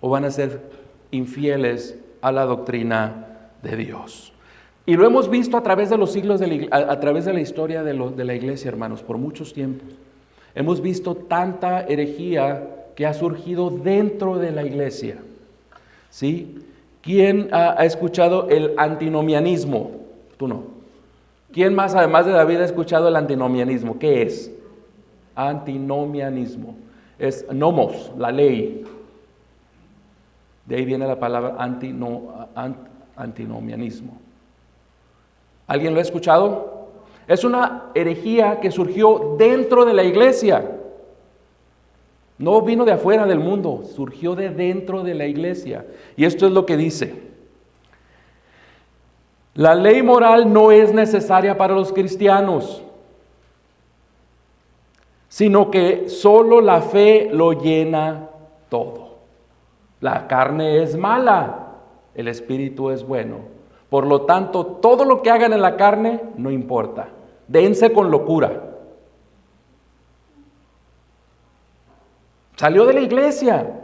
Speaker 1: ¿O van a ser infieles a la doctrina de Dios? Y lo hemos visto a través de los siglos, a través de la historia de la iglesia, hermanos, por muchos tiempos. Hemos visto tanta herejía que ha surgido dentro de la iglesia. ¿Sí? ¿Quién ha escuchado el antinomianismo? Tú no. ¿Quién más, además de David, ha escuchado el antinomianismo? ¿Qué es? Antinomianismo. Es nomos, la ley. De ahí viene la palabra antinomianismo. ¿Alguien lo ha escuchado? Es una herejía que surgió dentro de la iglesia. No vino de afuera del mundo, surgió de dentro de la iglesia. Y esto es lo que dice: la ley moral no es necesaria para los cristianos, sino que solo la fe lo llena todo. La carne es mala, el espíritu es bueno. Por lo tanto, todo lo que hagan en la carne no importa. Dense con locura. Salió de la iglesia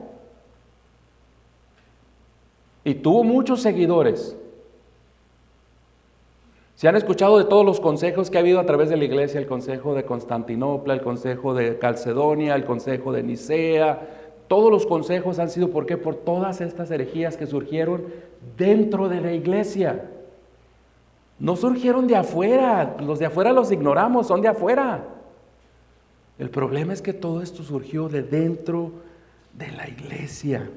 Speaker 1: y tuvo muchos seguidores. Se han escuchado de todos los consejos que ha habido a través de la iglesia: el consejo de Constantinopla, el consejo de Calcedonia, el consejo de Nicea. Todos los consejos han sido, ¿por qué? Por todas estas herejías que surgieron dentro de la iglesia. No surgieron de afuera. Los de afuera los ignoramos, son de afuera. El problema es que todo esto surgió de dentro de la iglesia.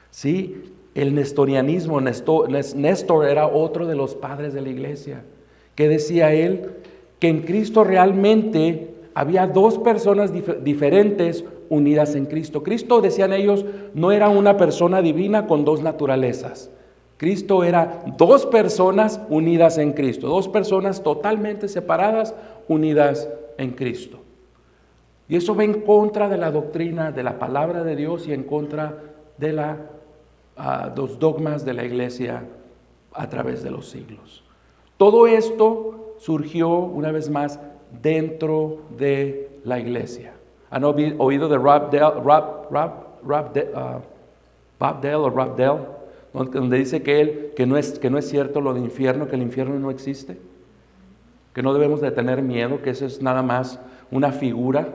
Speaker 1: ¿Sí? El nestorianismo, Néstor era otro de los padres de la iglesia. ¿Qué decía él? Que en Cristo realmente había dos personas diferentes unidas en Cristo. Cristo, decían ellos, no era una persona divina con dos naturalezas. Cristo era dos personas unidas en Cristo, dos personas totalmente separadas, unidas en Cristo. Y eso va en contra de la doctrina de la palabra de Dios y en contra de los dogmas de la iglesia a través de los siglos. Todo esto surgió, una vez más, dentro de la iglesia. ¿Han oído de Rabdel, donde dice que no es cierto lo del infierno, que el infierno no existe? Que no debemos de tener miedo, que eso es nada más una figura,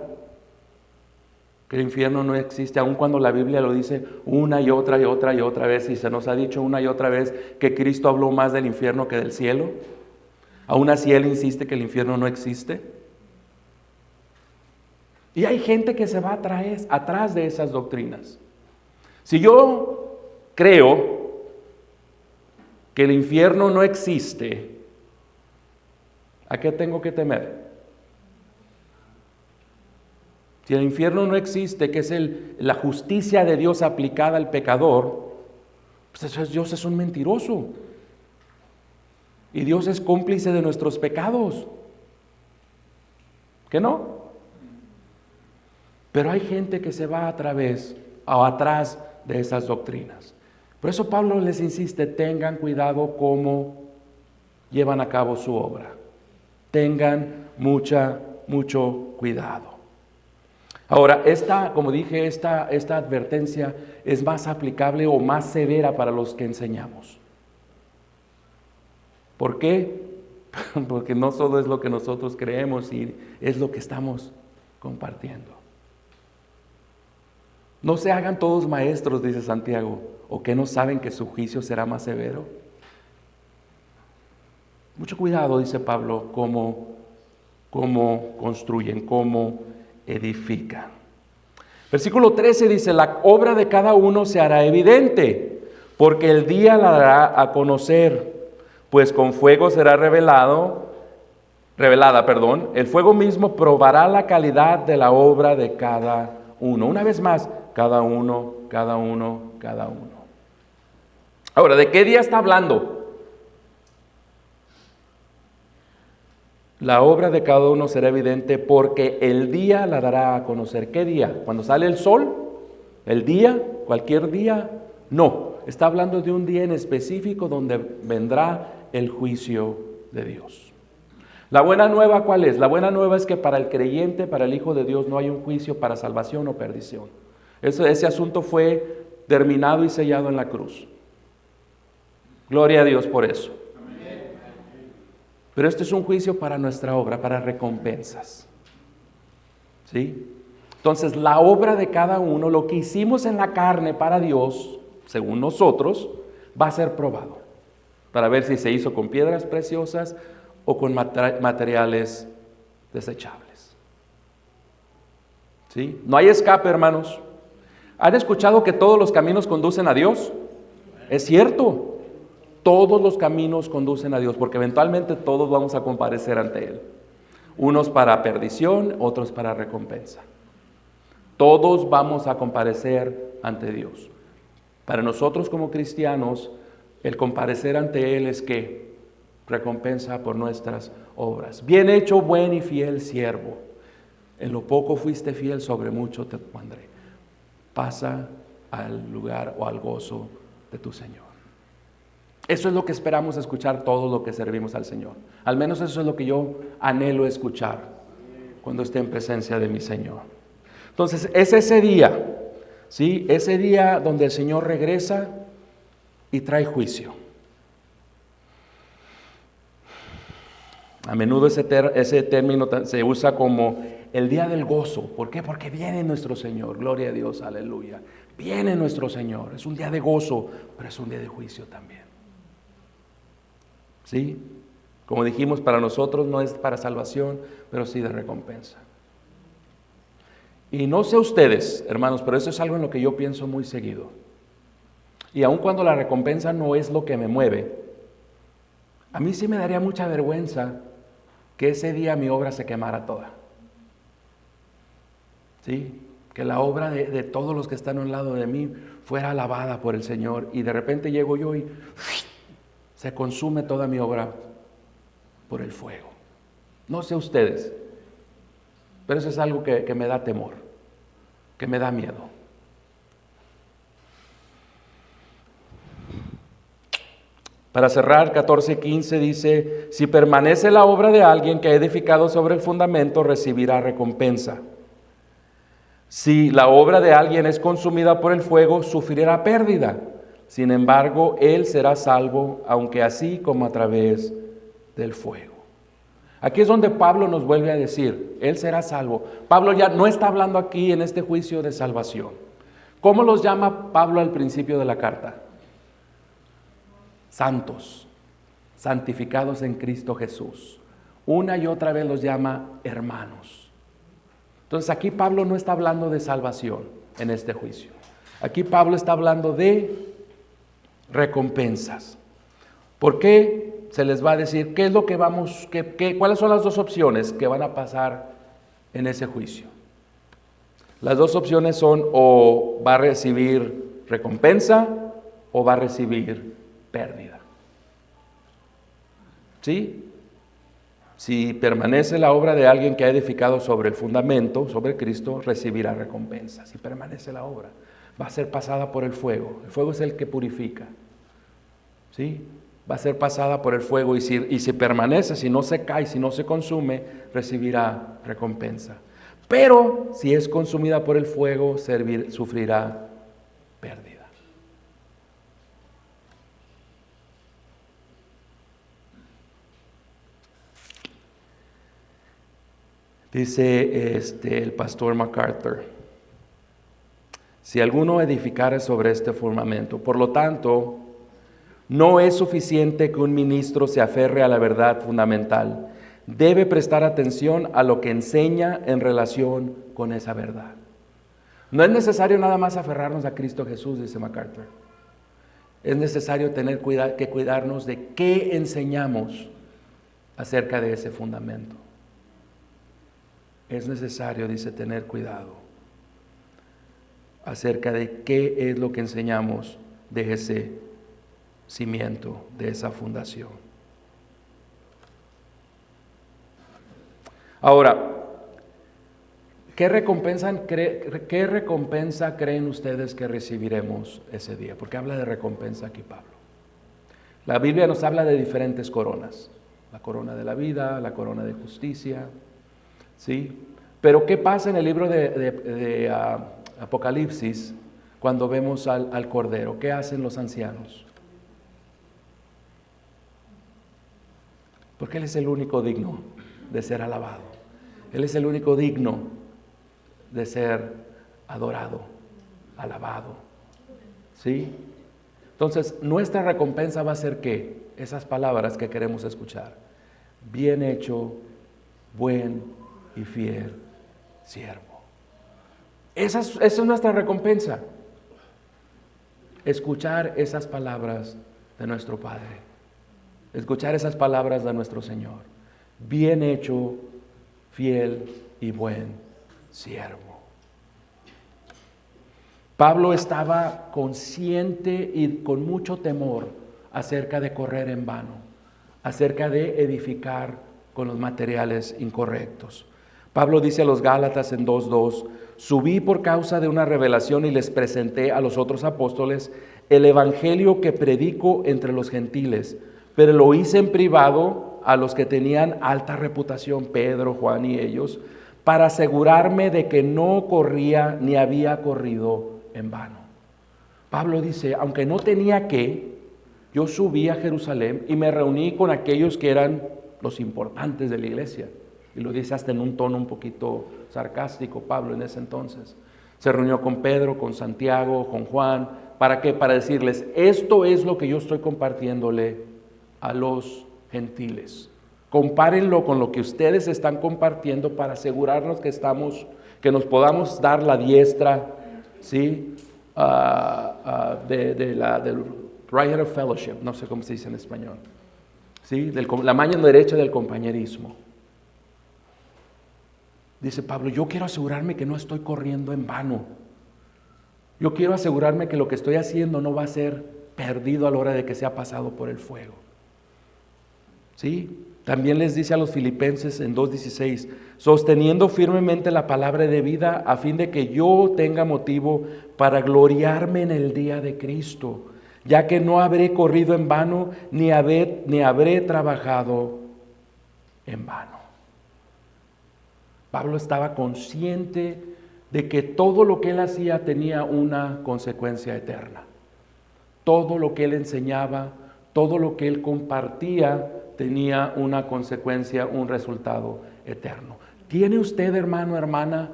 Speaker 1: que el infierno no existe, aun cuando la Biblia lo dice una y otra y otra y otra vez, y se nos ha dicho una y otra vez que Cristo habló más del infierno que del cielo. Aún así Él insiste que el infierno no existe. Y hay gente que se va atrás de esas doctrinas. Si yo creo que el infierno no existe, ¿a qué tengo que temer? Si el infierno no existe, que es la justicia de Dios aplicada al pecador, pues Dios es un mentiroso. Y Dios es cómplice de nuestros pecados. ¿Qué no? Pero hay gente que se va atrás de esas doctrinas. Por eso Pablo les insiste: tengan cuidado cómo llevan a cabo su obra. Tengan mucho cuidado. Ahora, como dije, esta advertencia es más aplicable o más severa para los que enseñamos. ¿Por qué? Porque no solo es lo que nosotros creemos, y es lo que estamos compartiendo. No se hagan todos maestros, dice Santiago, o que no saben que su juicio será más severo. Mucho cuidado, dice Pablo, cómo construyen, cómo edifican. Versículo 13 dice: la obra de cada uno se hará evidente, porque el día la dará a conocer, pues con fuego será revelada, el fuego mismo probará la calidad de la obra de cada uno. Una vez más, cada uno. Ahora, ¿de qué día está hablando? La obra de cada uno será evidente, porque el día la dará a conocer. ¿Qué día? ¿Cuando sale el sol? ¿El día? ¿Cualquier día? No, está hablando de un día en específico donde vendrá el juicio de Dios. La buena nueva, ¿cuál es? La buena nueva es que para el creyente, para el Hijo de Dios, no hay un juicio para salvación o perdición. Ese asunto fue terminado y sellado en la cruz. Gloria a Dios por eso. Pero este es un juicio para nuestra obra, para recompensas. ¿Sí? Entonces, la obra de cada uno, lo que hicimos en la carne para Dios, según nosotros, va a ser probado, para ver si se hizo con piedras preciosas o con materiales desechables. ¿Sí? No hay escape, hermanos. ¿Han escuchado que todos los caminos conducen a Dios? Es cierto. Todos los caminos conducen a Dios, porque eventualmente todos vamos a comparecer ante Él. Unos para perdición, otros para recompensa. Todos vamos a comparecer ante Dios. Para nosotros como cristianos, el comparecer ante Él es ¿qué? Recompensa por nuestras obras. Bien hecho, buen y fiel siervo. En lo poco fuiste fiel, sobre mucho te pondré. Pasa al lugar o al gozo de tu Señor. Eso es lo que esperamos escuchar todos los que servimos al Señor. Al menos eso es lo que yo anhelo escuchar cuando esté en presencia de mi Señor. Entonces, es ese día, ¿sí? Ese día donde el Señor regresa y trae juicio. A menudo ese término se usa como el día del gozo. ¿Por qué? Porque viene nuestro Señor. Gloria a Dios, aleluya. Viene nuestro Señor. Es un día de gozo, pero es un día de juicio también. ¿Sí? Como dijimos, para nosotros no es para salvación, pero sí de recompensa. Y no sé ustedes, hermanos, pero eso es algo en lo que yo pienso muy seguido. Y aun cuando la recompensa no es lo que me mueve, a mí sí me daría mucha vergüenza que ese día mi obra se quemara toda. ¿Sí? Que la obra de todos los que están a un lado de mí fuera alabada por el Señor, y de repente llego yo y se consume toda mi obra por el fuego. No sé ustedes, pero eso es algo que me da temor, que me da miedo. Para cerrar, 14:15 dice: si permanece la obra de alguien que ha edificado sobre el fundamento, recibirá recompensa. Si la obra de alguien es consumida por el fuego, sufrirá pérdida. Sin embargo, él será salvo, aunque así como a través del fuego. Aquí es donde Pablo nos vuelve a decir, él será salvo. Pablo ya no está hablando aquí en este juicio de salvación. ¿Cómo los llama Pablo al principio de la carta? Santos, santificados en Cristo Jesús. Una y otra vez los llama hermanos. Entonces aquí Pablo no está hablando de salvación en este juicio. Aquí Pablo está hablando de recompensas. ¿Por qué? Se les va a decir qué es lo que cuáles son las dos opciones que van a pasar en ese juicio. Las dos opciones son: o va a recibir recompensa o va a recibir pérdida. ¿Sí? Si permanece la obra de alguien que ha edificado sobre el fundamento, sobre Cristo, recibirá recompensa. Si permanece la obra, va a ser pasada por el fuego. El fuego es el que purifica. ¿Sí? Va a ser pasada por el fuego, y si permanece, si no se cae, si no se consume, recibirá recompensa. Pero si es consumida por el fuego, sufrirá pérdida. Dice el pastor MacArthur: si alguno edificare sobre este fundamento, por lo tanto, no es suficiente que un ministro se aferre a la verdad fundamental. Debe prestar atención a lo que enseña en relación con esa verdad. No es necesario nada más aferrarnos a Cristo Jesús, dice MacArthur. Es necesario cuidarnos de qué enseñamos acerca de ese fundamento. Es necesario, dice, tener cuidado acerca de qué es lo que enseñamos de ese cimiento, de esa fundación. Ahora, ¿qué recompensa creen ustedes que recibiremos ese día? Porque habla de recompensa aquí Pablo. La Biblia nos habla de diferentes coronas: la corona de la vida, la corona de justicia, ¿sí? Pero ¿qué pasa en el libro de Apocalipsis cuando vemos al Cordero? ¿Qué hacen los ancianos? Porque Él es el único digno de ser alabado. Él es el único digno de ser adorado, alabado. ¿Sí? Entonces, nuestra recompensa va a ser ¿qué? Esas palabras que queremos escuchar. Bien hecho, buen y fiel siervo. Esa es nuestra recompensa. Escuchar esas palabras de nuestro Padre. Escuchar esas palabras de nuestro Señor. Bien hecho, fiel y buen siervo. Pablo estaba consciente y con mucho temor acerca de correr en vano, acerca de edificar con los materiales incorrectos. Pablo dice a los Gálatas en 2:2, subí por causa de una revelación y les presenté a los otros apóstoles el evangelio que predico entre los gentiles, pero lo hice en privado a los que tenían alta reputación, Pedro, Juan y ellos, para asegurarme de que no corría ni había corrido en vano. Pablo dice, aunque no tenía que, yo subí a Jerusalén y me reuní con aquellos que eran los importantes de la iglesia. Y lo dice hasta en un tono un poquito sarcástico Pablo en ese entonces. Se reunió con Pedro, con Santiago, con Juan. ¿Para qué? Para decirles, esto es lo que yo estoy compartiéndole a los gentiles. Compárenlo con lo que ustedes están compartiendo para asegurarnos que nos podamos dar la diestra, ¿sí? Del right of fellowship, no sé cómo se dice en español, ¿sí? La mano derecha del compañerismo. Dice Pablo, yo quiero asegurarme que no estoy corriendo en vano. Yo quiero asegurarme que lo que estoy haciendo no va a ser perdido a la hora de que sea pasado por el fuego. ¿Sí? También les dice a los filipenses en 2:16, sosteniendo firmemente la palabra de vida a fin de que yo tenga motivo para gloriarme en el día de Cristo, ya que no habré corrido en vano ni habré trabajado en vano. Pablo estaba consciente de que todo lo que él hacía tenía una consecuencia eterna. Todo lo que él enseñaba, todo lo que él compartía tenía una consecuencia, un resultado eterno. ¿Tiene usted, hermano, hermana,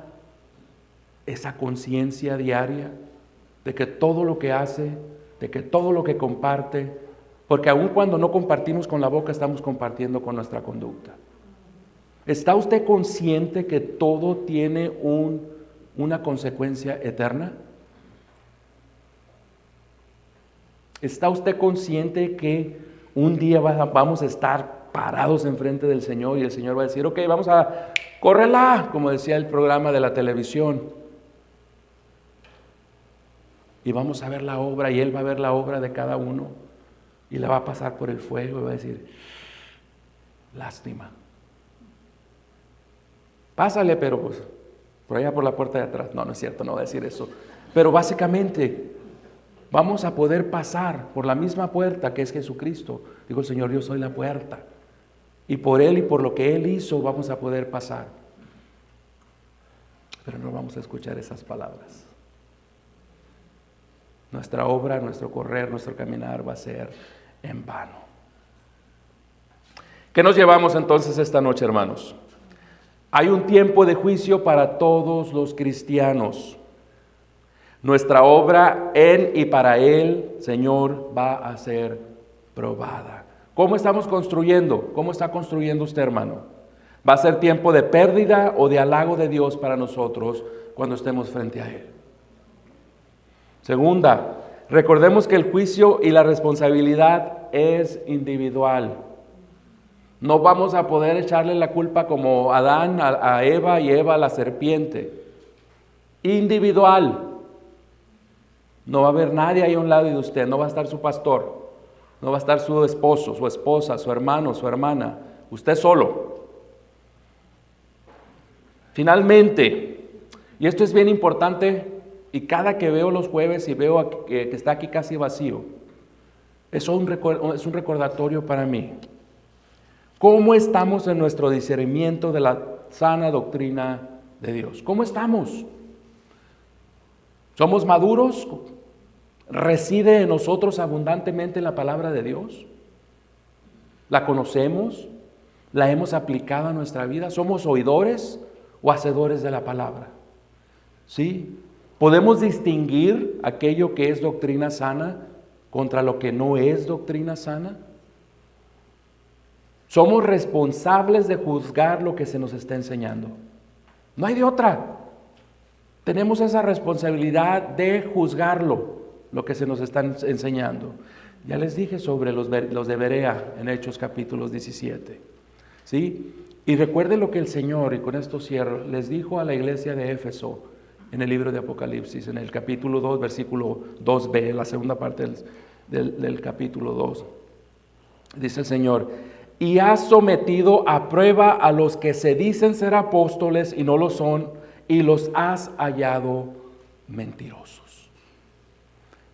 Speaker 1: esa conciencia diaria de que todo lo que hace, de que todo lo que comparte, porque aun cuando no compartimos con la boca, estamos compartiendo con nuestra conducta? ¿Está usted consciente que todo tiene una consecuencia eterna? ¿Está usted consciente que un día vamos a estar parados enfrente del Señor y el Señor va a decir, ok, vamos a córrela, como decía el programa de la televisión, y vamos a ver la obra y Él va a ver la obra de cada uno y la va a pasar por el fuego y va a decir, lástima. Pásale, pero pues por allá por la puerta de atrás. No, no es cierto, no voy a decir eso. Pero básicamente vamos a poder pasar por la misma puerta que es Jesucristo. Dijo el Señor, yo soy la puerta. Y por Él y por lo que Él hizo vamos a poder pasar. Pero no vamos a escuchar esas palabras. Nuestra obra, nuestro correr, nuestro caminar va a ser en vano. ¿Qué nos llevamos entonces esta noche, hermanos? Hay un tiempo de juicio para todos los cristianos. Nuestra obra en y para Él, Señor, va a ser probada. ¿Cómo estamos construyendo? ¿Cómo está construyendo usted, hermano? ¿Va a ser tiempo de pérdida o de halago de Dios para nosotros cuando estemos frente a Él? Segunda, recordemos que el juicio y la responsabilidad es individual. No vamos a poder echarle la culpa como Adán a Eva y Eva a la serpiente. Individual. No va a haber nadie ahí a un lado de usted. No va a estar su pastor. No va a estar su esposo, su esposa, su hermano, su hermana. Usted solo. Finalmente, y esto es bien importante, y cada que veo los jueves y veo que está aquí casi vacío, es un recordatorio para mí. ¿Cómo estamos en nuestro discernimiento de la sana doctrina de Dios? ¿Cómo estamos? ¿Somos maduros? ¿Reside en nosotros abundantemente la palabra de Dios? ¿La conocemos? la hemos aplicado a nuestra vida? ¿Somos oidores o hacedores de la palabra? ¿Sí? ¿Podemos distinguir aquello que es doctrina sana contra lo que no es doctrina sana? Somos responsables de juzgar lo que se nos está enseñando. No hay de otra. Tenemos esa responsabilidad de juzgarlo, lo que se nos está enseñando. Ya les dije sobre los de Berea en Hechos capítulos 17. ¿Sí? Y recuerden lo que el Señor, y con esto cierro, les dijo a la iglesia de Éfeso en el libro de Apocalipsis, en el capítulo 2, versículo 2b, la segunda parte del capítulo 2. Dice el Señor: y has sometido a prueba a los que se dicen ser apóstoles y no lo son, y los has hallado mentirosos.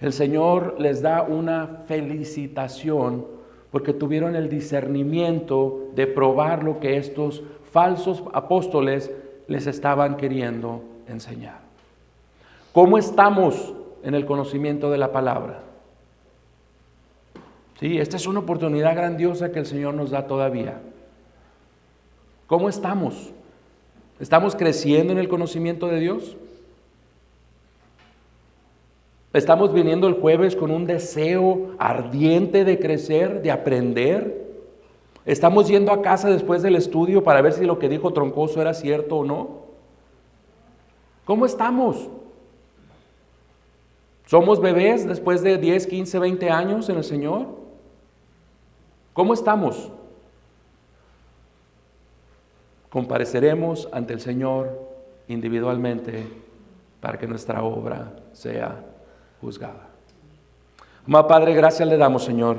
Speaker 1: El Señor les da una felicitación porque tuvieron el discernimiento de probar lo que estos falsos apóstoles les estaban queriendo enseñar. ¿Cómo estamos en el conocimiento de la palabra? Sí, esta es una oportunidad grandiosa que el Señor nos da todavía. ¿Cómo estamos? ¿Estamos creciendo en el conocimiento de Dios? ¿Estamos viniendo el jueves con un deseo ardiente de crecer, de aprender? ¿Estamos yendo a casa después del estudio para ver si lo que dijo Troncoso era cierto o no? ¿Cómo estamos? ¿Somos bebés después de 10, 15, 20 años en el Señor? ¿Cómo estamos? Compareceremos ante el Señor individualmente para que nuestra obra sea juzgada. Amado Padre, gracias le damos, Señor,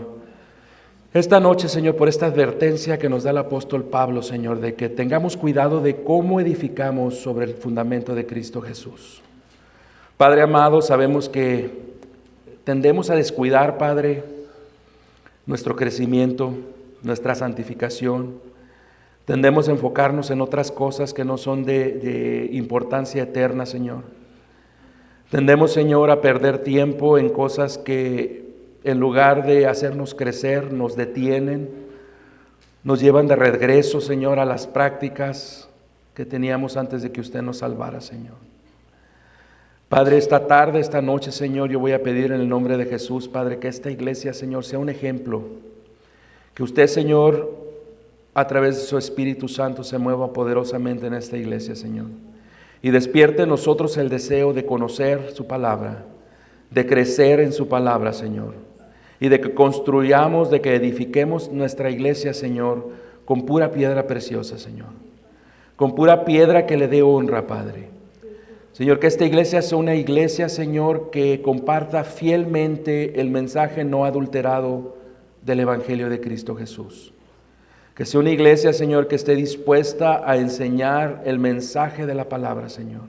Speaker 1: esta noche, Señor, por esta advertencia que nos da el apóstol Pablo, Señor, de que tengamos cuidado de cómo edificamos sobre el fundamento de Cristo Jesús. Padre amado, sabemos que tendemos a descuidar, Padre, nuestro crecimiento, nuestra santificación. Tendemos a enfocarnos en otras cosas que no son de importancia eterna, Señor. Tendemos, Señor, a perder tiempo en cosas que en lugar de hacernos crecer, nos detienen, nos llevan de regreso, Señor, a las prácticas que teníamos antes de que usted nos salvara, Señor. Padre, esta tarde, esta noche, Señor, yo voy a pedir en el nombre de Jesús, Padre, que esta iglesia, Señor, sea un ejemplo. Que usted, Señor, a través de su Espíritu Santo se mueva poderosamente en esta iglesia, Señor. Y despierte en nosotros el deseo de conocer su palabra, de crecer en su palabra, Señor. Y de que construyamos, de que edifiquemos nuestra iglesia, Señor, con pura piedra preciosa, Señor. Con pura piedra que le dé honra, Padre. Señor, que esta iglesia sea una iglesia, Señor, que comparta fielmente el mensaje no adulterado del Evangelio de Cristo Jesús. Que sea una iglesia, Señor, que esté dispuesta a enseñar el mensaje de la palabra, Señor.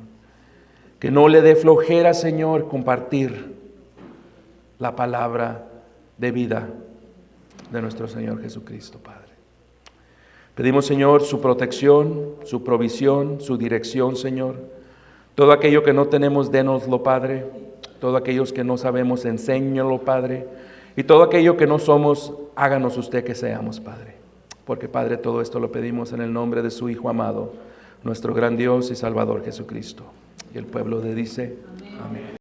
Speaker 1: Que no le dé flojera, Señor, compartir la palabra de vida de nuestro Señor Jesucristo, Padre. Pedimos, Señor, su protección, su provisión, su dirección, Señor. Todo aquello que no tenemos, dénoslo, Padre. Todo aquello que no sabemos, enséñalo, Padre. Y todo aquello que no somos, háganos usted que seamos, Padre. Porque, Padre, todo esto lo pedimos en el nombre de su Hijo amado, nuestro gran Dios y Salvador Jesucristo. Y el pueblo le dice, amén.